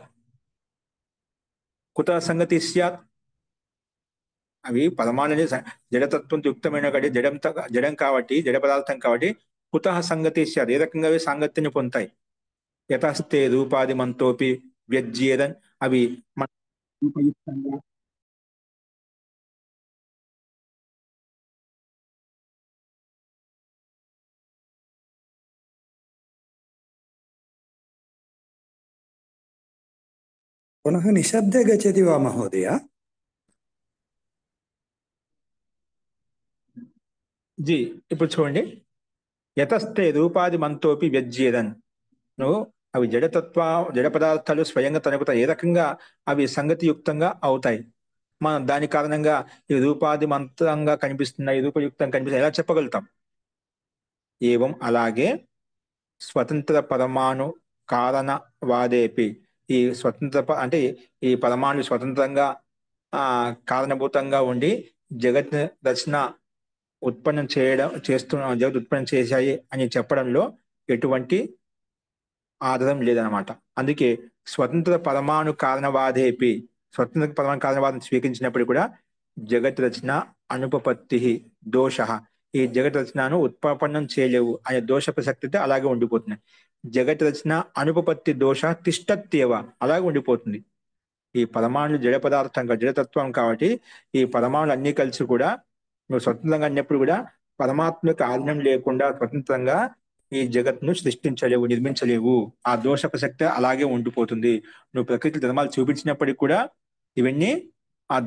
కుత సంగతి స్యాత్, అవి పరమాణు జడతత్వంతో యుక్తమైన కాబట్టి జడం కాబట్టి జడ పదార్థం కాబట్టి కుత సంగతి స్యాత్, ఏ రకంగా అవి సాంగత్యాన్ని పొందుతాయి. యథాస్తే రూపాది మంతోపి వ్యజ్యేదన్, అవి మన రూపయుక్తంగా पुनः निशब्दे गच्छति वा महोदय? జీ ఇప్పుడు చూడండి, యతస్థే రూపాది మంతోపి వ్యజ్యేదన్, నువ్వు అవి జడ పదార్థాలు స్వయంగా తనకు ఏ రకంగా అవి సంగతియుక్తంగా అవుతాయి. మనం దాని కారణంగా ఈ రూపాది మంత్రంగా కనిపిస్తున్నాయి, రూపయుక్తంగా కనిపిస్తున్నాయి ఎలా చెప్పగలుగుతాం. ఏవం అలాగే స్వతంత్ర పరమాణు కారణవాదేపి, ఈ అంటే ఈ పరమాణు స్వతంత్రంగా కారణభూతంగా ఉండి జగత్ రచన ఉత్పన్నం జగత్ ఉత్పన్నం చేశాయి అని చెప్పడంలో ఎటువంటి ఆధారం లేదనమాట. అందుకే స్వతంత్ర పరమాణు కారణవాదేపి, స్వతంత్ర పరమాణు కారణవాదం స్వీకరించినప్పుడు కూడా జగత్ రచన అనుపపత్తి దోష, ఈ జగత్ రచనను ఉత్పన్నం చేయలేవు అనే దోష ప్రసక్తి అలాగే ఉండిపోతుంది. జగత్ రచన అనుపపత్తి దోష తిష్టత్యేవ, అలాగే ఉండిపోతుంది. ఈ పరమాణులు జడ పదార్థంగా జడతత్వం కాబట్టి ఈ పరమాణులు అన్ని కలిసి కూడా నువ్వు స్వతంత్రంగా అన్నప్పుడు కూడా పరమాత్మకు ఆజ్ఞం లేకుండా స్వతంత్రంగా ఈ జగత్ను సృష్టించలేవు, నిర్మించలేవు. ఆ దోష ప్రసక్తి అలాగే ఉండిపోతుంది. నువ్వు ప్రకృతి ధర్మాలు చూపించినప్పటికీ కూడా ఇవన్నీ ఆ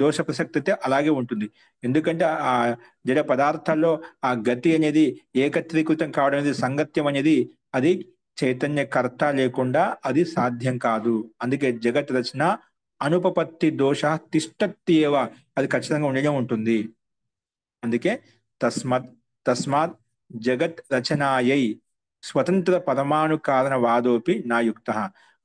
దోష ప్రసక్తి అలాగే ఉంటుంది. ఎందుకంటే ఆ జడ పదార్థాల్లో ఆ గతి అనేది ఏకత్రీకృతం కావడం అనేది, సంగత్యం అనేది అది చైతన్య కర్త లేకుండా అది సాధ్యం కాదు. అందుకే జగత్ రచన అనుపపత్తి దోష తిష్టత్యేవ, అది ఖచ్చితంగా ఉండనే ఉంటుంది. అందుకే తస్మాత్ జగత్ రచనాయై స్వతంత్ర పరమాణు కారణవాదోపి నాయుక్త,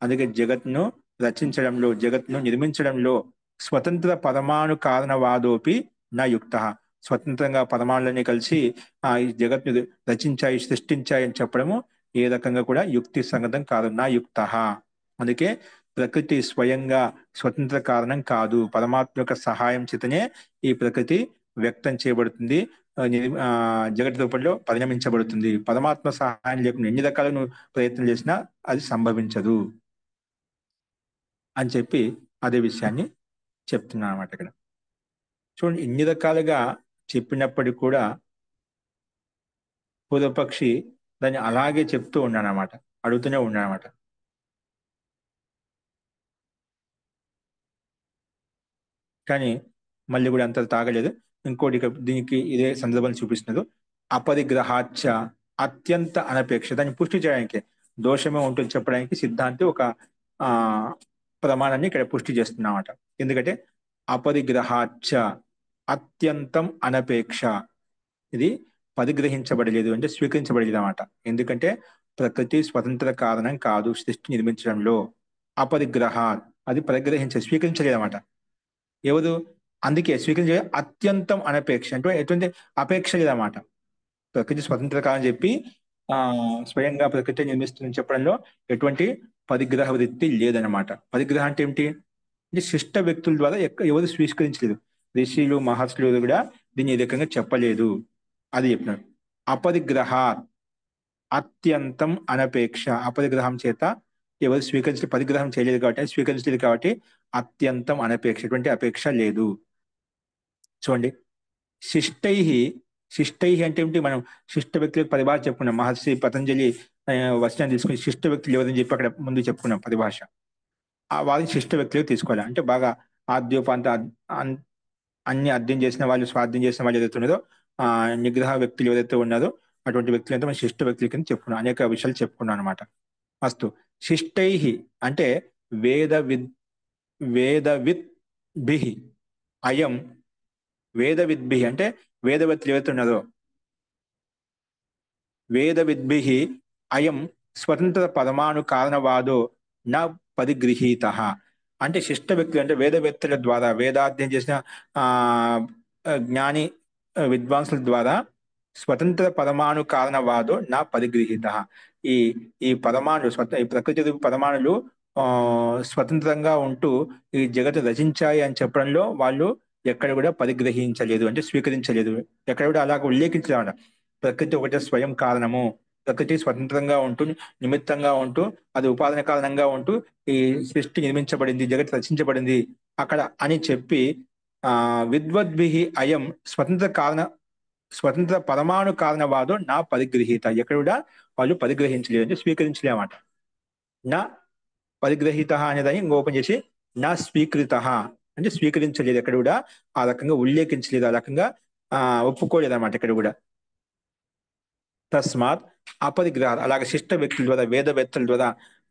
అందుకే జగత్ను రచించడంలో జగత్ను నిర్మించడంలో స్వతంత్ర పరమాణు కారణవాదోపి నాయుక్త, స్వతంత్రంగా పరమాణులని కలిసి ఈ జగత్ను రచించాయి సృష్టించాయి అని చెప్పడము ఏ రకంగా కూడా యుక్తి సంగతం కాదు, నాయుక్త. అందుకే ప్రకృతి స్వయంగా స్వతంత్ర కారణం కాదు, పరమాత్మ యొక్క సహాయం చేతనే ఈ ప్రకృతి వ్యక్తం చేయబడుతుంది, జగత్ రూపంలో పరిణమించబడుతుంది. పరమాత్మ సహాయం లేకుండా ఎన్ని రకాల నువ్వు ప్రయత్నం చేసినా అది సంభవించదు అని చెప్పి అదే విషయాన్ని చెప్తున్నాను అనమాట. ఇక్కడ చూడండి, ఇన్ని రకాలుగా చెప్పినప్పటికీ కూడా పూర్వపక్షి దాన్ని అలాగే చెప్తూ ఉన్నానమాట, అడుగుతూనే ఉన్నానమాట. కానీ మళ్ళీ కూడా అంత తాగలేదు. ఇంకోటి దీనికి ఇదే సందర్భాన్ని చూపిస్తున్నారు. అపరిగ్రహాచ అత్యంత అనపేక్ష, దాన్ని పుష్టి చేయడానికి దోషమే ఉంటుంది చెప్పడానికి సిద్ధాంతి ఒక ప్రమాణాన్ని ఇక్కడ పుష్టి చేస్తున్నమాట. ఎందుకంటే అపరిగ్రహాచ అత్యంతం అనపేక్ష, ఇది పరిగ్రహించబడలేదు అంటే స్వీకరించబడలేదు అన్నమాట. ఎందుకంటే ప్రకృతి స్వతంత్ర కారణం కాదు సృష్టి నిర్మించడంలో. అపరిగ్రహ, అది స్వీకరించలేదు అన్నమాట ఎవరు. అందుకే స్వీకరించే అత్యంతం అనపేక్ష అంటే ఎటువంటి అపేక్ష లేదన్నమాట. ప్రకృతి స్వతంత్ర కాలం చెప్పి స్వయంగా ప్రకృతి నిర్మిస్తుందని చెప్పడంలో ఎటువంటి పరిగ్రహ వృత్తి లేదనమాట. పరిగ్రహం అంటే ఏమిటి అంటే శిష్ట వ్యక్తుల ద్వారా ఎవరు స్వీకరించలేదు. ఋషులు మహర్షులు కూడా దీన్ని ఈ రకంగా చెప్పలేదు, అది చెప్పినారు. అపరిగ్రహ అత్యంతం అనపేక్ష, అపరిగ్రహం చేత ఎవరు పరిగ్రహం చేయలేదు కాబట్టి స్వీకరించలేదు కాబట్టి అత్యంతం అనపేక్ష, ఎటువంటి అపేక్ష లేదు. చూడండి, శిష్టై అంటే ఏమిటి, మనం శిష్ట వ్యక్తులకు పరిభాష చెప్పుకున్నాం. మహర్షి పతంజలి వచనం తీసుకుని శిష్ట వ్యక్తులు ఎవరని చెప్పి అక్కడ ముందు చెప్పుకున్నాం పరిభాష. వారిని శిష్ట వ్యక్తులకు తీసుకోవాలి అంటే బాగా ఆద్యోపాంత అన్ని అర్థం చేసిన వాళ్ళు, స్వార్థం చేసిన వాళ్ళు ఏదైతే ఉన్నదో నిగ్రహ వ్యక్తులు ఎవరైతే ఉన్నారో అటువంటి వ్యక్తులు అయితే మనం శిష్ట వ్యక్తుల కింద చెప్పుకున్నాం, అనేక విషయాలు చెప్పుకున్నాం అనమాట. అస్తు శిష్టై అంటే వేదవిద్భి అయం, వేదవిద్భి అంటే వేదవేత్తలు ఎవరైతే ఉన్నదో వేదవిద్భి అయం స్వతంత్ర పరమాణు కారణవాదో నా పరిగృహీత అంటే శిష్ట వ్యక్తులు అంటే వేదవేత్తల ద్వారా, వేదాధ్యయనం చేసిన జ్ఞాని విద్వాంసుల ద్వారా స్వతంత్ర పరమాణు కారణవాదో నా పరిగృహీత, ఈ ఈ ఈ ప్రకృతి రూప పరమాణులు స్వతంత్రంగా ఉంటూ ఈ జగత్తు రచించాయి అని చెప్పడంలో వాళ్ళు ఎక్కడ కూడా పరిగ్రహించలేదు, అంటే స్వీకరించలేదు. ఎక్కడ కూడా అలాగ ఉల్లేఖించలేదు. ప్రకృతి ఒకటే స్వయం కారణము, ప్రకృతి స్వతంత్రంగా ఉంటూ నిమిత్తంగా ఉంటూ అది ఉపాదాన కారణంగా ఉంటూ ఈ సృష్టి నిర్మించబడింది, జగత్తు రచించబడింది అక్కడ అని చెప్పి విద్వద్భిహి అయం స్వతంత్ర పరమాణు కారణవాదో నా పరిగ్రహీత, ఎక్కడ కూడా వాళ్ళు పరిగ్రహించలేదు, అంటే స్వీకరించలేమాట. నా పరిగ్రహీత అనేదాన్ని ఇంకో ఓపెన్ చేసి నా స్వీకృత అంటే స్వీకరించలేదు, ఎక్కడ కూడా ఆ రకంగా ఉల్లేఖించలేదు, ఆ రకంగా ఒప్పుకోలేదు అనమాట ఎక్కడ కూడా. తస్మాత్ అపరిగ్రహ, అలాగే శిష్ట వ్యక్తుల ద్వారా, వేదవేత్తల ద్వారా,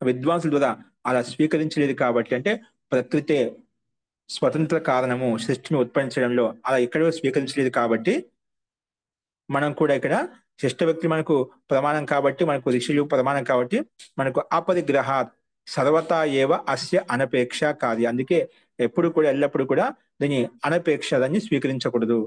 విద్వాంసుల ద్వారా అలా స్వీకరించలేదు కాబట్టి, అంటే ప్రకృతే స్వతంత్ర కారణము సృష్టిని ఉత్పన్నించడంలో అలా ఎక్కడో స్వీకరించలేదు కాబట్టి మనం కూడా ఇక్కడ శిష్ట వ్యక్తులు మనకు ప్రమాణం కాబట్టి, మనకు ఋషులు ప్రమాణం కాబట్టి మనకు అపరిగ్రహాత్ సర్వతా ఏవ అస్య అనపేక్ష కార్య. అందుకే ఎప్పుడు కూడా ఎల్లప్పుడు కూడా దీని అనపేక్ష, దాన్ని స్వీకరించకూడదు.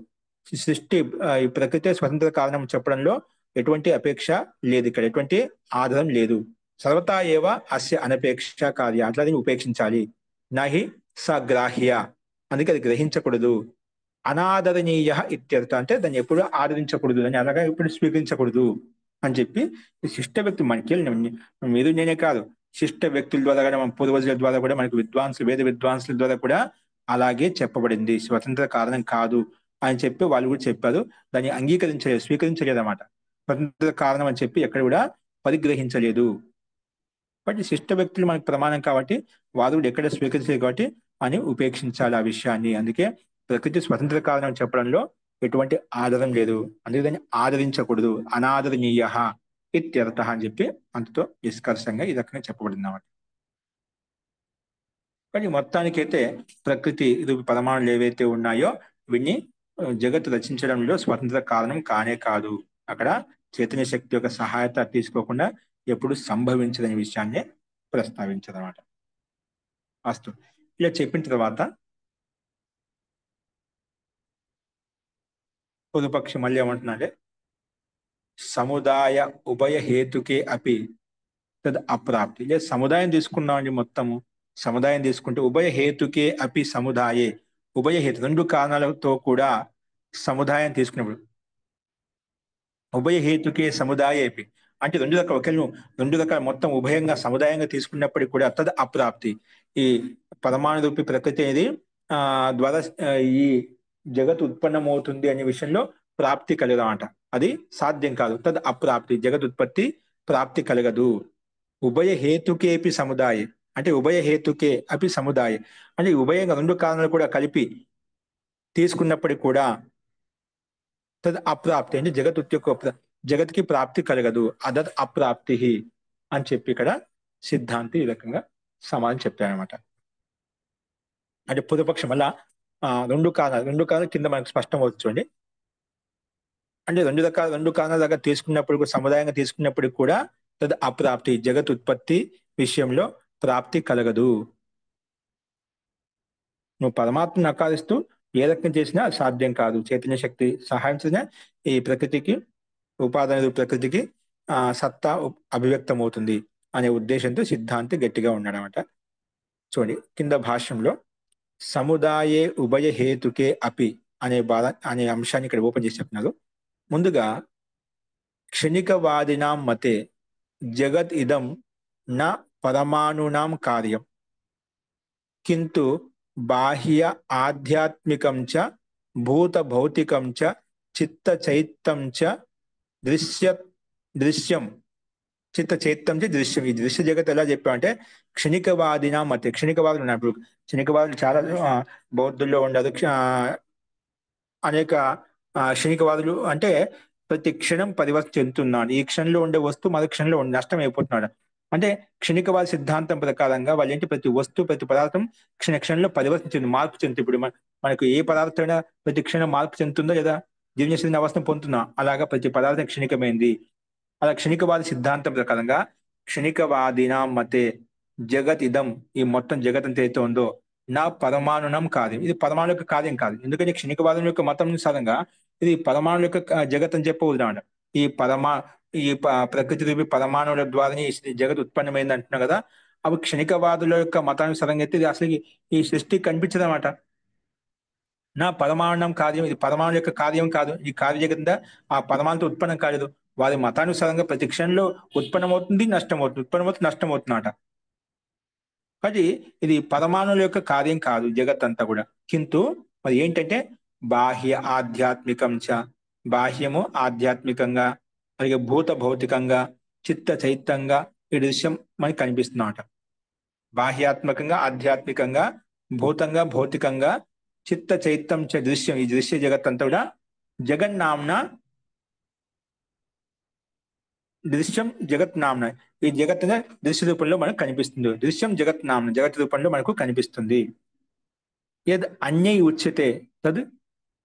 సృష్టి ఈ ప్రకృతి స్వతంత్ర కారణం చెప్పడంలో ఎటువంటి అపేక్ష లేదు, ఇక్కడ ఎటువంటి ఆధారం లేదు. సర్వతా ఏవ అస్య అనపేక్ష కార్య, అట్లా దీన్ని ఉపేక్షించాలి. నహి సగ్రాహ్య, అందుకే అది గ్రహించకూడదు. అనాదరణీయ ఇత్యర్థ, అంటే దాన్ని ఎప్పుడు ఆదరించకూడదు, దాన్ని అలాగా ఎప్పుడు స్వీకరించకూడదు అని చెప్పి శిష్ట వ్యక్తులు మనకి మీరు నేనే కాదు, శిష్ట వ్యక్తుల ద్వారా కూడా, మన పూర్వజుల ద్వారా కూడా, మనకు విద్వాంసులు వేద విద్వాంసుల ద్వారా కూడా అలాగే చెప్పబడింది. స్వతంత్ర కారణం కాదు అని చెప్పి వాళ్ళు కూడా చెప్పారు. దాన్ని అంగీకరించలేదు, స్వీకరించలేదు అన్నమాట. స్వతంత్ర కారణం అని చెప్పి ఎక్కడ కూడా పరిగ్రహించలేదు. బట్ శిష్ట వ్యక్తులు మనకు ప్రమాణం కాబట్టి వారు కూడా ఎక్కడ స్వీకరించలేదు కాబట్టి అని ఉపేక్షించాలి ఆ విషయాన్ని. అందుకే ప్రకృతి స్వతంత్ర కారణం చెప్పడంలో ఎటువంటి ఆధారం లేదు, అందుకే దాన్ని ఆదరించకూడదు. అనాదరణీయ ఇత్యర్థ అని చెప్పి అంతతో నిష్కర్షంగా ఈ రకంగా చెప్పబడింది అన్నమాట. కానీ మొత్తానికైతే ప్రకృతి రూపి పరమాణులు ఏవైతే ఉన్నాయో వీటిని జగత్తు రచించడంలో స్వతంత్ర కారణం కానే కాదు. అక్కడ చైతన్య శక్తి యొక్క సహాయత తీసుకోకుండా ఎప్పుడు సంభవించదనే విషయాన్ని ప్రస్తావించదన్నమాట. అస్తు, ఇలా చెప్పిన తర్వాత పూర్వపక్షి మళ్ళీ ఏమంటున్నాడే, సముదాయ ఉభయ హేతుకే అపి తద్ అప్రాప్తి. లేదా సముదాయం తీసుకున్నామండి, మొత్తము సముదాయం తీసుకుంటే ఉభయ హేతుకే అపి సముదాయే, ఉభయ హేతు రెండు కారణాలతో కూడా సముదాయం తీసుకున్నప్పుడు ఉభయ హేతుకే సముదాయే అపి అంటే రెండు రకాల మొత్తం ఉభయంగా సముదాయంగా తీసుకున్నప్పటికీ కూడా తద్ అప్రాప్తి, ఈ పరమాణు రూపి ప్రకృతి అనేది ద్వారా ఈ జగత్ ఉత్పన్నమవుతుంది అనే విషయంలో ప్రాప్తి కలగదన్నమాట. అది సాధ్యం కాదు. తద్ అప్రాప్తి, జగత్ ఉత్పత్తి ప్రాప్తి కలగదు. ఉభయ హేతుకేపి సముదాయే అంటే ఉభయ హేతుకే అపి సముదాయే అంటే ఉభయంగా రెండు కారణాలు కూడా కలిపి తీసుకున్నప్పటికీ కూడా తద్ అప్రాప్తి అంటే జగత్కి ప్రాప్తి కలగదు. అదత్ అప్రాప్తి అని చెప్పి ఇక్కడ సిద్ధాంతి ఈ రకంగా సమాధానం చెప్పారనమాట. అంటే పూర్వపక్షం వల్ల రెండు కారణాలు కింద మనకు స్పష్టం అవుతుంది. అంటే రెండు కారణాల దగ్గర తీసుకున్నప్పుడు సముదాయంగా తీసుకున్నప్పుడు కూడా తద్ అప్రాప్తి, జగత్ ఉత్పత్తి విషయంలో ప్రాప్తి కలగదు. నువ్వు పరమాత్మను నకారిస్తూ ఏ రకం చేసినా సాధ్యం కాదు. చైతన్య శక్తి సహాయించిన ఈ ప్రకృతికి, ఉపాదాన ప్రకృతికి సత్తా అభివ్యక్తం అవుతుంది అనే ఉద్దేశంతో సిద్ధాంతి గట్టిగా ఉన్నాడనమాట. చూడండి కింద భాష్యంలో సముదాయే ఉభయ హేతుకే అపి అనే అంశాన్ని ఇక్కడ ఓపెన్ చేసి చెప్తున్నారు. ముందుగా క్షణికవాదినాం మతే జగత్ ఇదం న పరమాణునాం కార్యం కింటు బాహ్య ఆధ్యాత్మికం చ భూత భౌతికం చ చిత్త చైత్తం చ దృశ్యం చిత్త చైత్తం చ దృశ్యం. ఈ దృశ్య జగత్ ఎలా చెప్పామంటే క్షణికవాదినా మతే, క్షణికవాదులు ఉన్నప్పుడు క్షణికవాదులు చాలా బౌద్ధుల్లో ఉండదు. అనేక క్షణికవాదులు అంటే ప్రతి క్షణం పరివర్తన చెందుతున్నాడు, ఈ క్షణంలో ఉండే వస్తువు మరో క్షణంలో నష్టం అయిపోతున్నాడు. అంటే క్షణికవాద సిద్ధాంతం ప్రకారంగా వాళ్ళు ఏంటి, ప్రతి వస్తువు ప్రతి పదార్థం క్షణంలో పరివర్తన చెంది మార్పు చెందుతుంది. ఇప్పుడు మనకు ఏ పదార్థమైనా ప్రతి క్షణం మార్పు చెందుతుందో లేదా జీవనశైలి అవస్థను పొందుతున్నా, అలాగా ప్రతి పదార్థం క్షణికమైంది. అలా క్షణికవాద సిద్ధాంతం ప్రకారంగా క్షణికవాదినా మతే జగత్ ఇదం, ఈ మొత్తం జగత్ అంత అయితే ఉందో నా పరమాణునం కార్యం, ఇది పరమాణు యొక్క కార్యం కాదు. ఎందుకంటే క్షణికవాదం యొక్క మతం అనుసారంగా ఇది పరమాణు యొక్క జగత్ అని చెప్పవద్దు. ఈ ఈ ప్రకృతి రూపి పరమాణువుల ద్వారానే ఈ జగత్ ఉత్పన్నమైంది అంటున్నాం కదా. అవి క్షణికవాదుల యొక్క మతానుసారంగా అయితే ఇది అసలు ఈ సృష్టి కనిపించదు అనమాట. నా పరమాణం కార్యం, ఇది పరమాణు యొక్క కార్యం కాదు, ఈ కార్య జగత్ ఆ పరమాణుతో ఉత్పన్నం కాలేదు. వారి మతానుసారంగా ప్రతి క్షణంలో ఉత్పన్నమవుతుంది, నష్టమవుతుంది, ఉత్పన్నమవుతుంది, నష్టమవుతుందన్నమాట. అది ఇది పరమాణుల యొక్క కార్యం కాదు జగత్ అంతా కూడా. కింటు మరి ఏంటంటే బాహ్య ఆధ్యాత్మికం చ, బాహ్యము ఆధ్యాత్మికంగా, అలాగే భూత భౌతికంగా, చిత్త చైత్యంగా ఈ దృశ్యం మనకి కనిపిస్తున్నమాట. బాహ్యాత్మకంగా, ఆధ్యాత్మికంగా, భూతంగా, భౌతికంగా, చిత్త చైత్యం చ దృశ్యం, ఈ దృశ్య జగత్ అంతా కూడా జగన్నాంన, దృశ్యం జగత్ నామ్న, ఈ జగత్ దృశ్య రూపంలో మనకు కనిపిస్తుంది. దృశ్యం జగత్ నామ్న, జగత్ రూపంలో మనకు కనిపిస్తుంది. యద్ అన్యై ఉచ్యతే తద్,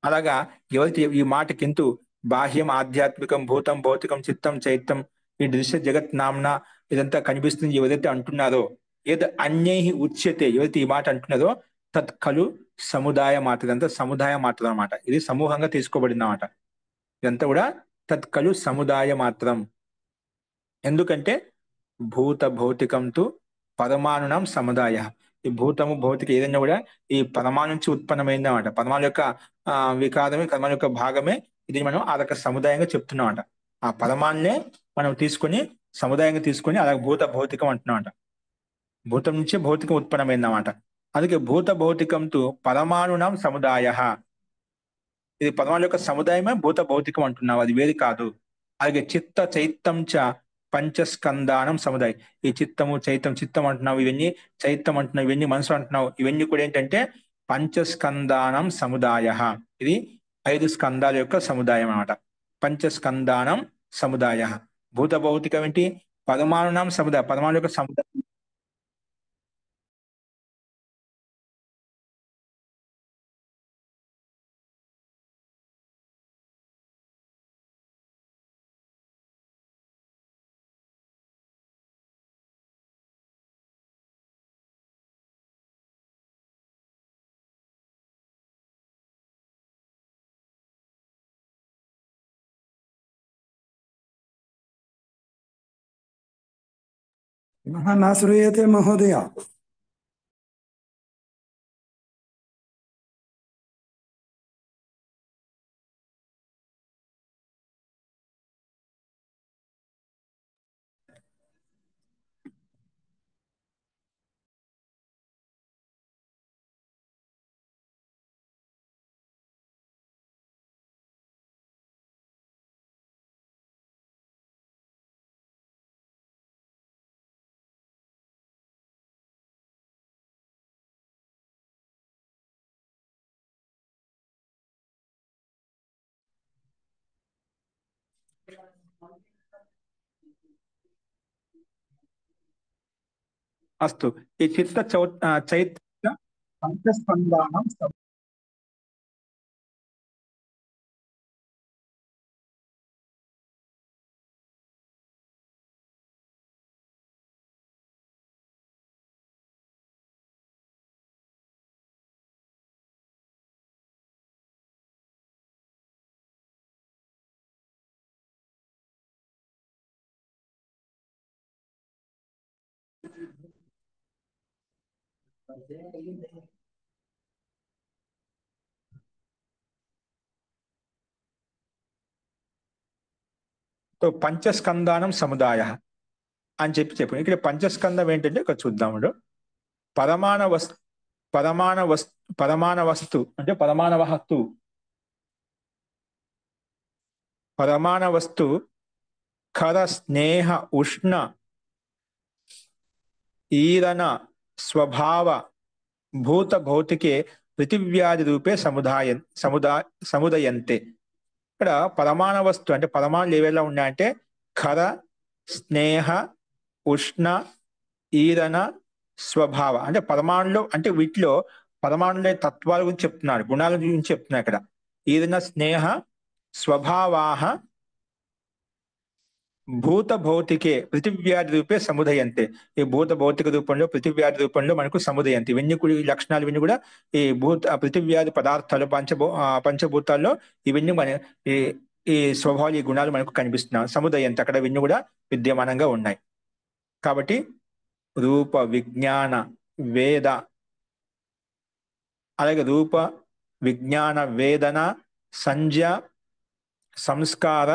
అలాగా ఎవరైతే ఈ మాటకింతు బాహ్యం ఆధ్యాత్మికం భూతం భౌతికం చిత్తం చైత్యం ఈ దృశ్య జగత్ నామ్న ఇదంతా కనిపిస్తుంది ఎవరైతే అంటున్నారో, యద్ అన్యై ఉచ్యతే ఎవరైతే ఈ మాట అంటున్నారో తత్ ఖలు సముదాయ మాత్ర, ఇదంతా సముదాయ మాత్రం అన్నమాట. ఇది సమూహంగా తీసుకోబడింది అన్నమాట. ఇదంతా కూడా తత్ ఖలు సముదాయ మాత్రం. ఎందుకంటే భూత భౌతికంతో పరమాణునం సముదాయ, ఈ భూతము భౌతిక ఏదైనా కూడా ఈ పరమాణు నుంచి ఉత్పన్నమైంది అన్నమాట. పరమాణు యొక్క వికారమే, పరమాణు యొక్క భాగమే ఇది మనం అదొక సముదాయంగా చెప్తున్నామట. ఆ పరమాన్నే మనం తీసుకొని సముదాయంగా తీసుకొని అలాగే భూత భౌతికం అంటున్నామట. భూతం నుంచే భౌతికం ఉత్పన్నమైందన్నమాట. అందుకే భూత భౌతికంతో పరమాణునం సముదాయ, ఇది పరమాణు యొక్క సముదాయమే భూత భౌతికం అంటున్నావు, అది వేరు కాదు. అలాగే చిత్త చైత్తం చ పంచస్కందానం సముదాయం, ఈ చిత్తము చైత్యం, చిత్తం అంటున్నావు ఇవన్నీ, చైత్యం అంటున్నావు ఇవన్నీ, మనసు అంటున్నావు ఇవన్నీ కూడా ఏంటంటే పంచస్కందానం సముదాయ, ఇది 5 స్కందాల యొక్క సముదాయం అన్నమాట. పంచస్కందానం సముదాయ. భూత భౌతికం ఏంటి? పరమాణునం సముదాయం, పరమాణు యొక్క సముదాయం. पुनः न श्रूयते महोदय। अस्तु, ఈ చిత్త చైత్య పంచస్కందానం तो పంచస్కందానం సముదాయ అని చెప్పు. ఇక్కడ పంచస్కందం ఏంటంటే ఇక్కడ చూద్దాము. పరమాణ వస్తు అంటే పరమాణ వస్తు ఖర స్నేహ ఉష్ణ ఈరణ స్వభావ భూత భౌతికే పృథివ్యాది రూపే సముదయంతే. ఇక్కడ పరమాణ వస్తు అంటే పరమాణులు ఏవేలా ఉన్నాయంటే ఖర స్నేహ ఉష్ణ ఈరణ స్వభావ, అంటే పరమాణులు అంటే వీటిలో పరమాణుల తత్వాల గురించి చెప్తున్నాడు, గుణాల గురించి చెప్తున్నాడు. ఇక్కడ ఈరణ స్నేహ స్వభావాహ భూత భౌతికే పృథివ్యాది రూపే సముదయంతే. ఈ భూత భౌతిక రూపంలో పృథివ్యాది రూపంలో మనకు సముదయంతి. ఇవన్నీ కూడా ఈ లక్షణాలు ఇవన్నీ కూడా ఈ పృథివ్యాది పదార్థాలు పంచభూతాల్లో ఇవన్నీ మన ఈ స్వభావాలు ఈ గుణాలు మనకు కనిపిస్తున్నాయి. సముదాయంతో అక్కడ ఇవన్నీ కూడా విద్యమానంగా ఉన్నాయి. కాబట్టి రూప విజ్ఞాన వేద, అలాగే రూప విజ్ఞాన వేదన సంజ్ఞ సంస్కార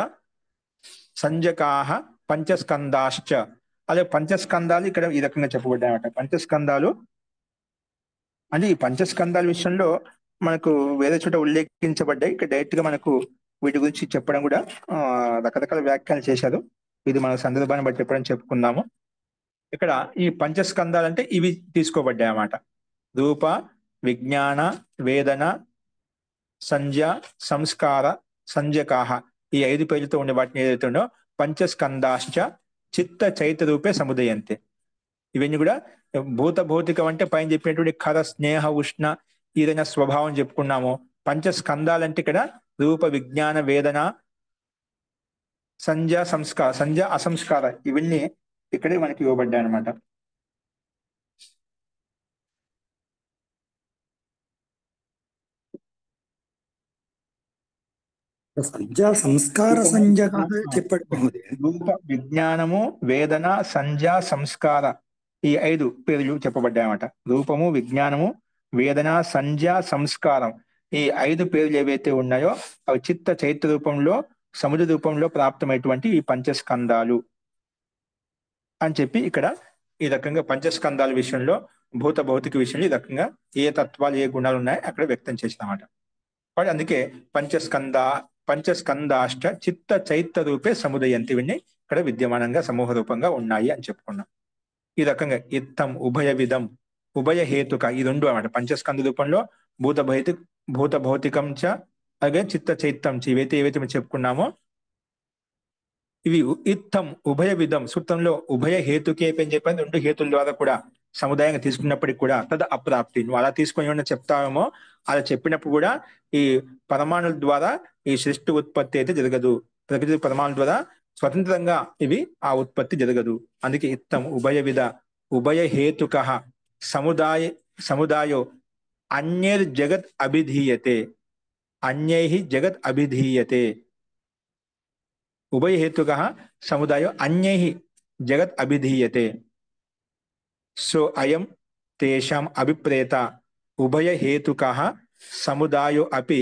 సంజకాహ పంచస్కందాశ్చ. అలాగే పంచస్కందాలు ఇక్కడ ఈ రకంగా చెప్పబడ్డాయన్నమాట. పంచస్కందాలు అంటే ఈ పంచస్కందాల విషయంలో మనకు వేరే చోట ఉల్లేఖించబడ్డాయి. ఇక్కడ డైరెక్ట్ గా మనకు వీటి గురించి చెప్పడం కూడా రకరకాల వ్యాఖ్యలు చేశారు. ఇది మన సందర్భాన్ని బట్టి చెప్పడం చెప్పుకుందాము. ఇక్కడ ఈ పంచస్కందాలు అంటే ఇవి తీసుకోబడ్డాయి అన్నమాట. రూప విజ్ఞాన వేదన సంజ్ఞ సంస్కార సంజకాహ, ఈ 5 పేర్లతో ఉండే వాటిని ఏదైతే ఉండో పంచస్కందాశ్చ చిత్త చైత రూపే సముదయంతే. ఇవన్నీ కూడా భూత భౌతికం అంటే పైన చెప్పినటువంటి ఖర స్నేహ ఉష్ణ ఏదైనా స్వభావం చెప్పుకున్నాము. పంచస్కందాలంటే ఇక్కడ రూప విజ్ఞాన వేదన సంజ్ఞ సంస్కార సంజ్ఞ అసంస్కార ఇవన్నీ ఇక్కడే మనకి ఇవ్వబడ్డాయి అనమాట. సంజ్ఞా సంస్కార సంజ్ఞ చెప్పండి మహోదయ. రూప విజ్ఞానము వేదన సంజ్ఞ సంస్కార ఈ 5 పేర్లు చెప్పబడ్డాయి అన్నమాట. రూపము విజ్ఞానము వేదన సంజ్ఞ సంస్కారం ఈ 5 పేర్లు ఏవైతే ఉన్నాయో అవి చిత్త చైత్య రూపంలో సముద్ర రూపంలో ప్రాప్తమైనటువంటి ఈ పంచస్కందాలు అని చెప్పి ఇక్కడ ఈ రకంగా పంచస్కందాల విషయంలో భూత భౌతిక విషయంలో ఈ రకంగా ఏ తత్వాలు ఏ గుణాలు ఉన్నాయో అక్కడ వ్యక్తం చేసినమాట. కాబట్టి అందుకే పంచస్కందాష్ట చిత్త చైత్య రూపే సముదయంతి ఇవన్నీ ఇక్కడ విద్యమానంగా సమూహ రూపంగా ఉన్నాయి అని చెప్పుకున్నాం. ఈ రకంగా ఇత్తం ఉభయ విధం ఉభయ హేతుక ఈ 2 అన్నమాట. పంచస్కంద రూపంలో భూత భౌతికం చ అలాగే చిత్త చైత్యం చ ఏవైతే మేము చెప్పుకున్నామో ఇవి ఇత్తం ఉభయ విధం సూత్రంలో ఉభయ హేతుకే అని చెప్పని 2 హేతుల ద్వారా కూడా సముదాయంగా తీసుకున్నప్పటికీ కూడా తద అప్రాప్తి. నువ్వు అలా తీసుకొని ఏమన్నా చెప్తావేమో అలా చెప్పినప్పుడు కూడా ఈ పరమాణుల ద్వారా ఈ సృష్టి ఉత్పత్తి అయితే జరగదు. ప్రకృతి పరమాణుల ద్వారా స్వతంత్రంగా ఇవి ఆ ఉత్పత్తి జరగదు. అందుకే ఇత్తం ఉభయ విధ ఉభయ హేతుక సముదాయో అన్యర్ జగత్ అభిధీయతే అన్యై జగత్ అభిధీయతే. ఉభయ హేతుక సముదాయో అన్యై జగత్ అభిధీయతే. సో అయం తేషాం అభిప్రేత ఉభయ హేతుక సముదాయో అపి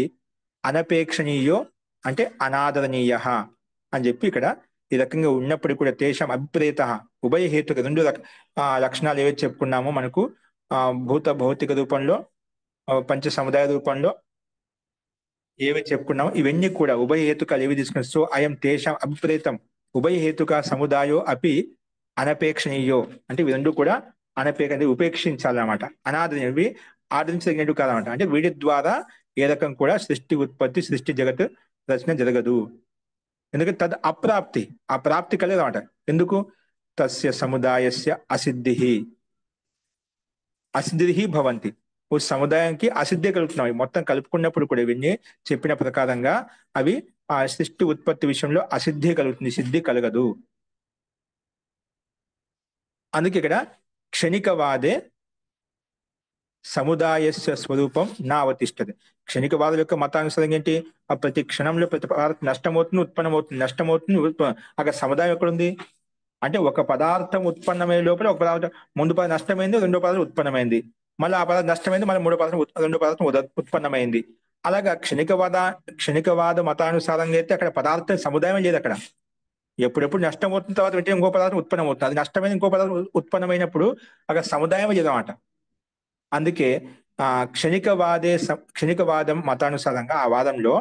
అనపేక్షణీయో అంటే అనాదరణీయ అని చెప్పి ఇక్కడ ఈ రకంగా ఉన్నప్పుడు కూడా తేషాం అభిప్రేత ఉభయ హేతుక 2 లక్షణాలు ఏవైతే చెప్పుకున్నామో మనకు భూత భౌతిక రూపంలో పంచ సముదాయ రూపంలో ఏవి చెప్పుకున్నామో ఇవన్నీ కూడా ఉభయ హేతుకాలు ఏవి తీసుకున్నాం. సో అయం తేషాం అభిప్రేతం ఉభయ హేతుక సముదాయో అపి అనపేక్షణీయో అంటే ఇవి 2 కూడా ఉపేక్షించాలన్నమాట. అనాదరణీయవి ఆదరించదగినట్టు కాదన్నమాట. అంటే వీటి ద్వారా ఏ రకం కూడా సృష్టి ఉత్పత్తి సృష్టి జగత్ రచన జరగదు. ఎందుకంటే తద్ అప్రాప్తి ఆ ప్రాప్తి కలదన్నమాట. ఎందుకు తస్య సముదాయస్య అసిద్ధి భవంతి. ఓ సముదాయానికి అసిద్ధి కలుపుతున్నాయి. మొత్తం కలుపుకున్నప్పుడు కూడా ఇవన్నీ చెప్పిన ప్రకారంగా అవి ఆ సృష్టి ఉత్పత్తి విషయంలో అసిద్ధి కలుగుతుంది, సిద్ధి కలగదు. అందుకే ఇక్కడ క్షణికవాదే సముదాయస్య స్వరూపం నా అవతిష్టది. క్షణికవాదుల యొక్క మతానుసారం ఏంటి? ఆ ప్రతి క్షణంలో ప్రతి పదార్థం నష్టమవుతుంది నష్టమవుతుంది. అక్కడ సముదాయం ఎక్కడుంది అంటే ఒక పదార్థం ఉత్పన్నమయ్యే లోపల ఒక పదార్థం ముందు పదార్థం నష్టమైంది, 2వ పదార్థం ఉత్పన్నమైంది, మళ్ళీ ఆ పదార్థం నష్టమైంది, మళ్ళీ 2వ పదార్థం ఉత్పన్నమైంది. అలాగా క్షణికవాద మతానుసారంగా అయితే అక్కడ పదార్థం సముదాయం లేదు. అక్కడ ఎప్పుడెప్పుడు నష్టం అవుతున్న తర్వాత వెంటనే ఇంకో పదార్థం ఉత్పన్నమవుతుంది. అది నష్టమైన ఇంకో పదార్థం ఉత్పన్నమైనప్పుడు అక్కడ సముదాయం లేదన్నమాట. అందుకే క్షణికవాదం మతానుసారంగా ఆ వాదంలో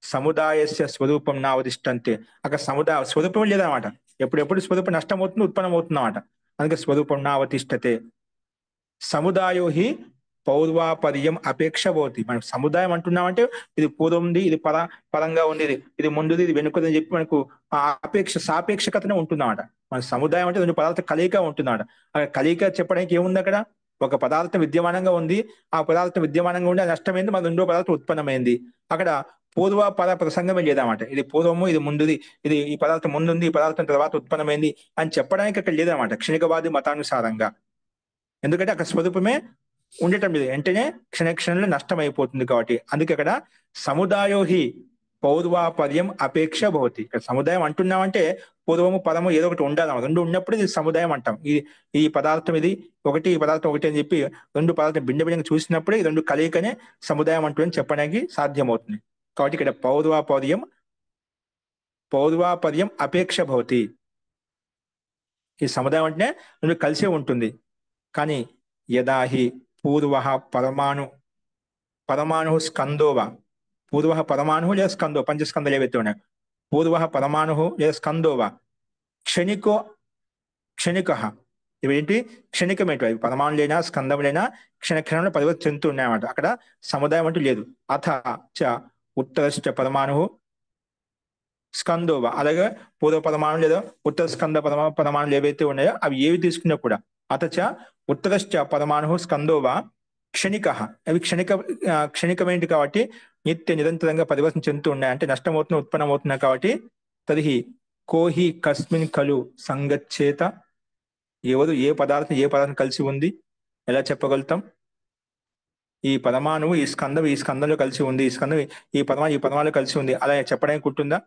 సముదాయస్య స్వరూపం నా అవతిష్టంతే అక్కడ సముదాయ స్వరూపం లేదన్నమాట. ఎప్పుడెప్పుడు స్వరూపం నష్టమవుతుంది ఉత్పన్నమవుతుందన్నమాట. అందుకే స్వరూపం నా అవతిష్టతే. సముదాయో హి పౌర్వాపర్యం అపేక్ష భవతి. మనం సముదాయం అంటున్నామంటే ఇది పూర్వం ఉంది, ఇది పరంగా ఉంది, ఇది ముందుది, ఇది వెనుకది అని చెప్పి మనకు ఆ సాపేక్షకతనే ఉంటుందన్నమాట. మన సముదాయం అంటే 2 పదార్థ కలయిక ఉంటుందన్నమాట. అక్కడ కలయిక చెప్పడానికి ఏముంది? అక్కడ ఒక పదార్థం విద్యమానంగా ఉంది, ఆ పదార్థం విద్యమానంగా ఉండి నష్టమైంది, మన 2వ పదార్థం ఉత్పన్నమైంది. అక్కడ పూర్వపర ప్రసంగమే లేదన్నమాట. ఇది పూర్వము, ఇది ముందుది, ఇది ఈ పదార్థం ముందుంది, ఈ పదార్థం తర్వాత ఉత్పన్నమైంది అని చెప్పడానికి అక్కడ లేదన్నమాట క్షణికవాది మతానుసారంగా. ఎందుకంటే అక్కడ స్వరూపమే ఉండటం లేదు, వెంటనే క్షణంలో నష్టం అయిపోతుంది కాబట్టి. అందుకే అక్కడ సముదాయోహి పౌర్వాపర్యం అపేక్ష భవతి. ఇక్కడ సముదాయం అంటున్నామంటే పూర్వము పదము ఏదో ఒకటి ఉండాలి, రెండు ఉన్నప్పుడు ఇది సముదాయం అంటాం. ఈ పదార్థం ఇది ఒకటి, ఈ పదార్థం ఒకటి అని చెప్పి రెండు పదార్థం భిన్న భిన్నంగా చూసినప్పుడే ఈ రెండు కలయికనే సముదాయం అంటుందని చెప్పడానికి సాధ్యమవుతుంది. కాబట్టి ఇక్కడ పౌర్వాపర్యం అపేక్ష భవతి. ఈ సముదాయం అంటే రెండు కలిసే ఉంటుంది. కానీ యదాహి పూర్వ పరమాణు స్కందోవ, పూర్వ పరమాణు లేదా స్కందో, పంచస్కందలు ఏవైతే ఉన్నాయి, పూర్వ పరమాణు లేదా స్కందోవ క్షణిక, ఇవేంటి క్షణికమేంటి, అవి పరమాణులైనా స్కందములైనా క్షణంలో పరివర్తన చెందుతూ ఉన్నాయన్నమాట. అక్కడ సముదాయం అంటూ లేదు. అథ చ ఉత్తరశ్చ పరమాణు స్కందోవ, అలాగే పూర్వ పరమాణు లేదా ఉత్తర స్కంద పరమాణులు ఏవైతే ఉన్నాయో అవి ఏవి తీసుకున్నా కూడా అతచ ఉత్తరశ్చ పరమాణు స్కందోవ క్షణిక, అవి క్షణికమేంటి కాబట్టి నిత్య నిరంతరంగా పరివర్తన చెందుతూ ఉన్నాయి, అంటే నష్టమవుతున్నా ఉత్పన్నమవుతున్నాయి. కాబట్టి తదిహి కోహి కస్మిన్ ఖలు సంగచ్చేత, ఎవరు ఏ పదార్థం కలిసి ఉంది ఎలా చెప్పగలుగుతాం? ఈ పరమాణువు ఈ స్కందంలో కలిసి ఉంది, ఈ స్కందం ఈ పరమాణులో కలిసి ఉంది అలా చెప్పడానికి ఉంటుందా?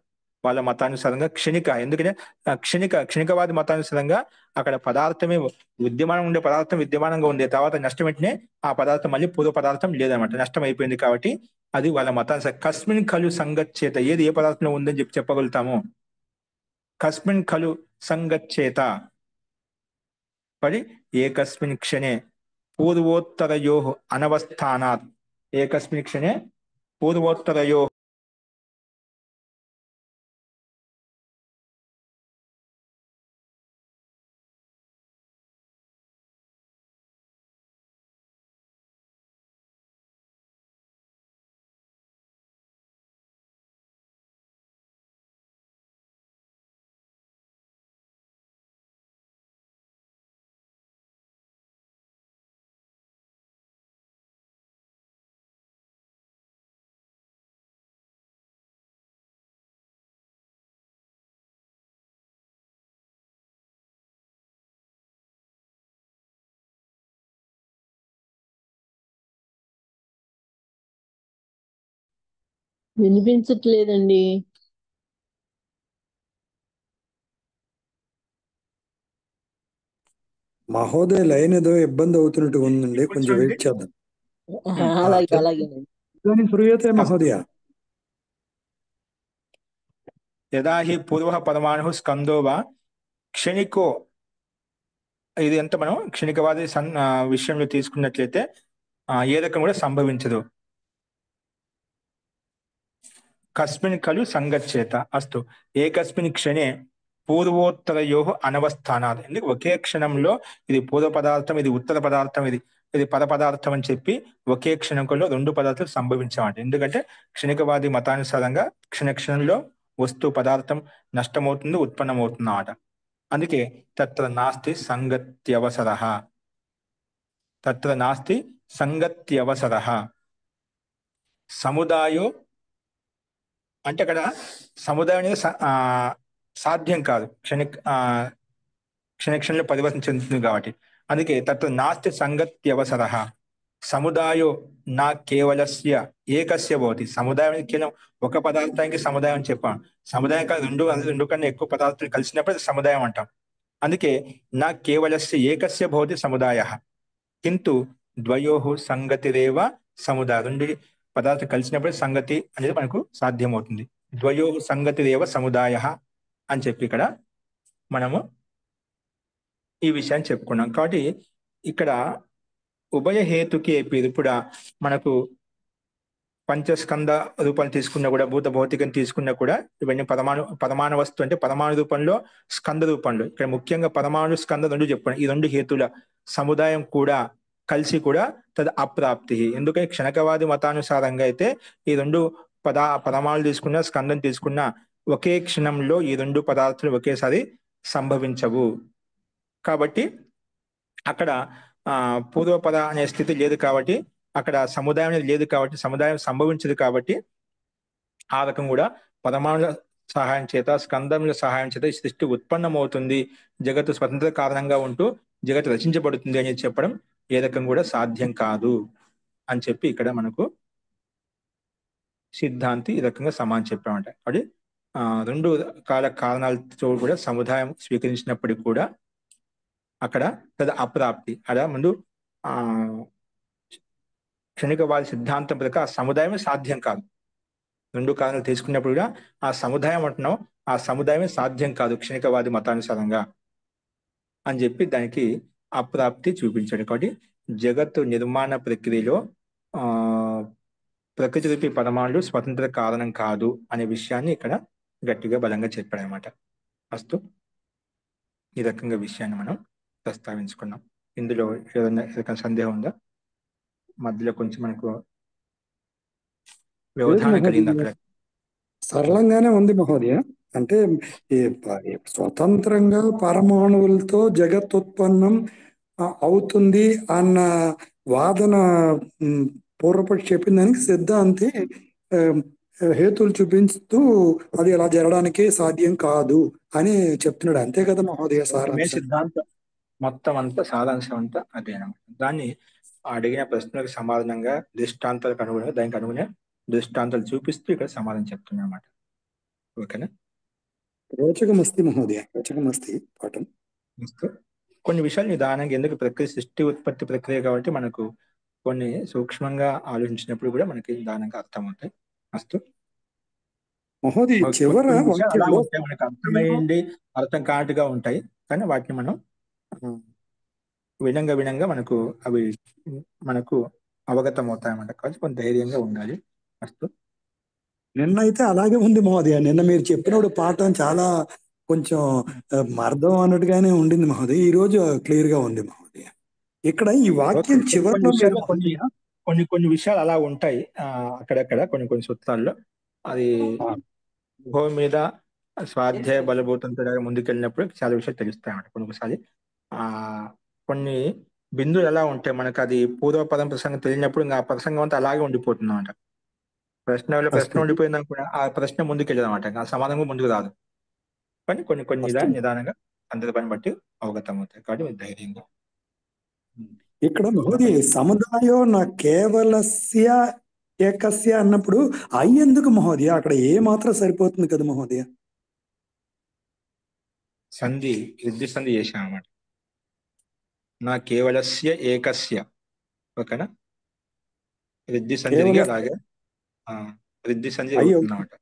వాళ్ళ మతానుసారంగా క్షణిక, ఎందుకంటే క్షణికవాది మతానుసారంగా అక్కడ పదార్థమే విద్యమానం ఉండే పదార్థం విద్యమానంగా ఉంది, తర్వాత నష్టం వెంటనే ఆ పదార్థం మళ్ళీ పూర్వ పదార్థం లేదనమాట, నష్టం అయిపోయింది. కాబట్టి అది వాళ్ళ మతానుసారం. కస్మిన్ ఖలు సంగచ్చేత, ఏది ఏ పదార్థంలో ఉందని చెప్పగలుగుతాము? కస్మిన్ ఖలు సంగచ్చేత పడి ఏకస్మిన్ క్షణే పూర్వోత్తరయో అనవస్థానాత్, ఏకస్మిన్ క్షణే పూర్వోత్తరయో వినిపించట్లేదండి. మహోదయ లైన్ ఏదో ఇబ్బంది అవుతున్నట్టు ఉందండి, కొంచెం వెయిట్ చేద్దాం. అలాగే అలాగేనండి. శ్రూయతే మహోదయ. యదా హి పూర్వ పరమాణు స్కందో వా క్షణికో, ఇది ఎంత మనం క్షణికవాది విషయంలో తీసుకున్నట్లయితే ఏ రకం కూడా సంభవించదు. కస్మిన్ ఖలు సంగచ్చేత అస్తు ఏకస్మిన్ క్షణే పూర్వోత్తరయో అనవస్థానాలు, ఎందుకు ఒకే క్షణంలో ఇది పూర్వ పదార్థం ఇది ఉత్తర పదార్థం ఇది పర పదార్థం అని చెప్పి ఒకే క్షణంలో రెండు పదార్థాలు సంభవించామంట. ఎందుకంటే క్షణికవాది మతానుసారంగా క్షణంలో వస్తు పదార్థం నష్టమవుతుంది ఉత్పన్నమవుతుంది అన్నమాట. అందుకే తత్ర నాస్తి సంగత్యవసరః, తత్ర నాస్తి సంగత్యవసరః. సముదాయో అంటే అక్కడ సముదాయం అనేది సాధ్యం కాదు, క్షణంలో పరివర్తన చెందుతుంది కాబట్టి. అందుకే తత్ర నాస్తి సంగత్యవసరః. సముదాయో నా కేవలస్య ఏకస్య భవతి. సముదాయం కేవలం ఒక పదార్థానికి సముదాయం అని చెప్పాం. సముదాయం కాదు, రెండు కన్నా ఎక్కువ పదార్థాలు కలిసినప్పుడు అది సముదాయం అంటాం. అందుకే నా కేవలస్య ఏకస్య భవతి సముదాయః కింటు ద్వయోః సంగతిరేవ సముదాయ. రెండు పదార్థం కలిసినప్పుడు సంగతి అనేది మనకు సాధ్యమవుతుంది. ద్వయోః సంగతిరేవ సముదాయః అని చెప్పి ఇక్కడ మనము ఈ విషయాన్ని చెప్పుకున్నాం. కాబట్టి ఇక్కడ ఉభయ హేతుకే ఇప్పుడు మనకు పంచస్కంద రూపాన్ని తీసుకున్నా కూడా భూత భౌతికం తీసుకున్నా కూడా ఇవన్నీ పరమాణు వస్తువు అంటే పరమాణు రూపంలో స్కంద రూపంలో. ఇక్కడ ముఖ్యంగా పరమాణు స్కంద రెండు చెప్పాను. ఈ రెండు హేతుల సముదాయం కూడా కలిసి కూడా తద్ అప్రాప్తి. ఎందుకంటే క్షణకవాది మతానుసారంగా అయితే ఈ రెండు పరమాణులు తీసుకున్నా స్కందం తీసుకున్నా ఒకే క్షణంలో ఈ రెండు పదార్థాలు ఒకేసారి సంభవించవు. కాబట్టి అక్కడ పూర్వపద అనే స్థితి లేదు, కాబట్టి అక్కడ సముదాయం అనేది లేదు, కాబట్టి సముదాయం సంభవించదు. కాబట్టి ఆ రకం కూడా పరమాణుల సహాయం చేత స్కందముల సహాయం చేత ఈ సృష్టి ఉత్పన్నమవుతుంది, జగత్తు స్వతంత్ర కారణంగా ఉంటూ జగత్తు రచించబడుతుంది అనేది చెప్పడం ఏ రకం కూడా సాధ్యం కాదు అని చెప్పి ఇక్కడ మనకు సిద్ధాంతి ఈ రకంగా సమానం చెప్పామంట. అది రెండు రకాల కారణాలతో కూడా సముదాయం స్వీకరించినప్పటికీ కూడా అక్కడ లేదా అప్రాప్తి అలా ముందు ఆ క్షణికవాది సిద్ధాంతం ప్రకారం ఆ సముదాయమే సాధ్యం కాదు. రెండు కారణాలు తీసుకున్నప్పుడు కూడా ఆ సముదాయం అంటున్నాం, ఆ సముదాయమే సాధ్యం కాదు క్షణికవాది మతానుసారంగా అని చెప్పి దానికి అప్రాప్తి చూపించాడు. కాబట్టి జగత్తు నిర్మాణ ప్రక్రియలో ఆ ప్రకృతి రూపీ పరమాణులు స్వతంత్ర కారణం కాదు అనే విషయాన్ని ఇక్కడ గట్టిగా బలంగా చెప్పాడు అనమాట. ఫస్ట్ ఈ రకంగా విషయాన్ని మనం ప్రస్తావించుకున్నాం. ఇందులో ఏదైనా సందేహం ఉందా? మధ్యలో కొంచెం మనకు వ్యవధానం కలిగింది అక్కడ. సరళంగానే ఉంది మహోదయ. అంటే ఈ స్వతంత్రంగా పరమాణువులతో జగత్ ఉత్పన్నం అవుతుంది అన్న వాదన పూర్వపక్షి చెప్పిన దానికి సిద్ధాంతి హేతులు చూపిస్తూ అది అలా జరగడానికి సాధ్యం కాదు అని చెప్తున్నాడు. అంతే కదా మహోదయ సారాంశం? సిద్ధాంతం మొత్తం అంతా సారాంశం అంతా అదేనమాట. దాన్ని అడిగిన ప్రశ్నలకు సమాధానంగా దృష్టాంతాలకు అనుగుణంగా దానికి అనుగుణ దృష్టాంతాలు చూపిస్తూ ఇక్కడ సమాధానం చెప్తున్నా అన్నమాట. ఓకేనా? రోచకమస్తి మహోదయ, రోచకమస్తి పాఠం. కొన్ని విషయాలు నిదానంగా, ఎందుకు ప్రకృతి సృష్టి ఉత్పత్తి ప్రక్రియ కాబట్టి మనకు కొన్ని సూక్ష్మంగా ఆలోచించినప్పుడు కూడా మనకి నిదానంగా అర్థమవుతాయి. అస్తు మహోదయ చివర వాక్యంలో మనకు అర్థమైంది, అర్థం కానట్టుగా ఉంటాయి, కానీ వాటిని మనం వినంగా మనకు అవి మనకు అవగతం అవుతాయన్నమాట. కాబట్టి కొంత ధైర్యంగా ఉండాలి. అస్తు నిన్న అయితే అలాగే ఉంది మహోదయ. నిన్న మీరు చెప్పినప్పుడు పాఠం చాలా కొంచెం అర్థం అన్నట్టుగానే ఉండింది మహోదయ. ఈ రోజు క్లియర్ గా ఉంది మహోదయ. ఇక్కడ ఈ వాక్యం చివరిలో కొన్ని విషయాలు అలా ఉంటాయి అక్కడక్కడ కొన్ని సూత్రాల్లో. అది భూమి మీద స్వాధ్యాయ బలభూతంతో ముందుకెళ్ళినప్పుడు చాలా విషయాలు తెలుస్తాయి అన్నమాట. కొన్నిసారి కొన్ని బిందువులు ఎలా ఉంటాయి మనకు, అది పూర్వపదం ప్రసంగం తెలియనప్పుడు ఇంకా ఆ ప్రసంగం అంతా అలాగే ఉండిపోతుంది అన్నమాట. ప్రశ్న ఉండిపోయింది అనుకున్నా ఆ ప్రశ్న ముందుకు వెళ్ళదు అనమాట, ఆ సమాధానం ముందుకు రాదు. కానీ కొన్ని నిదానంగా సందర్భాన్ని బట్టి అవగతం అవుతాయి. కాబట్టి మీరు ధైర్యంగా. ఇక్కడ మహోదయ సముదాయో నా కేవలస్య ఏకస్య అన్నప్పుడు అయ్యేందుకు మహోదయ? అక్కడ ఏ మాత్రం సరిపోతుంది కదా మహోదయ? సంధి వృద్ధి సంధి చేశాం అన్నమాట. నా కేవలస్య ఏకస్య. ఓకేనా? వృద్ధి సంధి అలాగే వృద్ధి సంధి అవుతుందన్నమాట.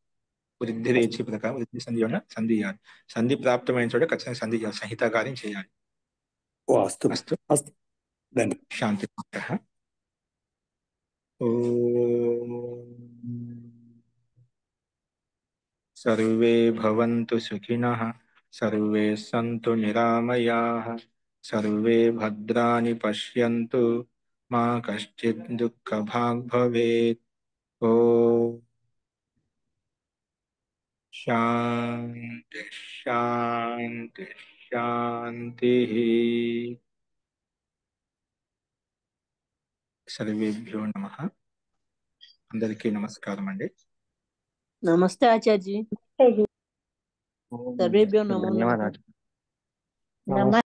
వృద్ధి రేచి ప్రకారం వృద్ధి సంధి సంధి చేయాలి. సంధి ప్రాప్తమైన చోట ఖచ్చితంగా సంధి చేయాలి, సంహితాకార్యం చేయాలి. శాంతి. సర్వే భవంతు సుఖినః, సర్వే సంతు నిరామయాః, సర్వే భద్రాణి పశ్యంతు, మా కశ్చిత్ దుఃఖభాగ్ భవేత్. ఓం శాంతి శాంతి శాంతి. సర్వేభ్యో నమః. అందరికీ నమస్కారం అండి. నమస్తే ఆచార్య. సర్వేభ్యో నమో నమః.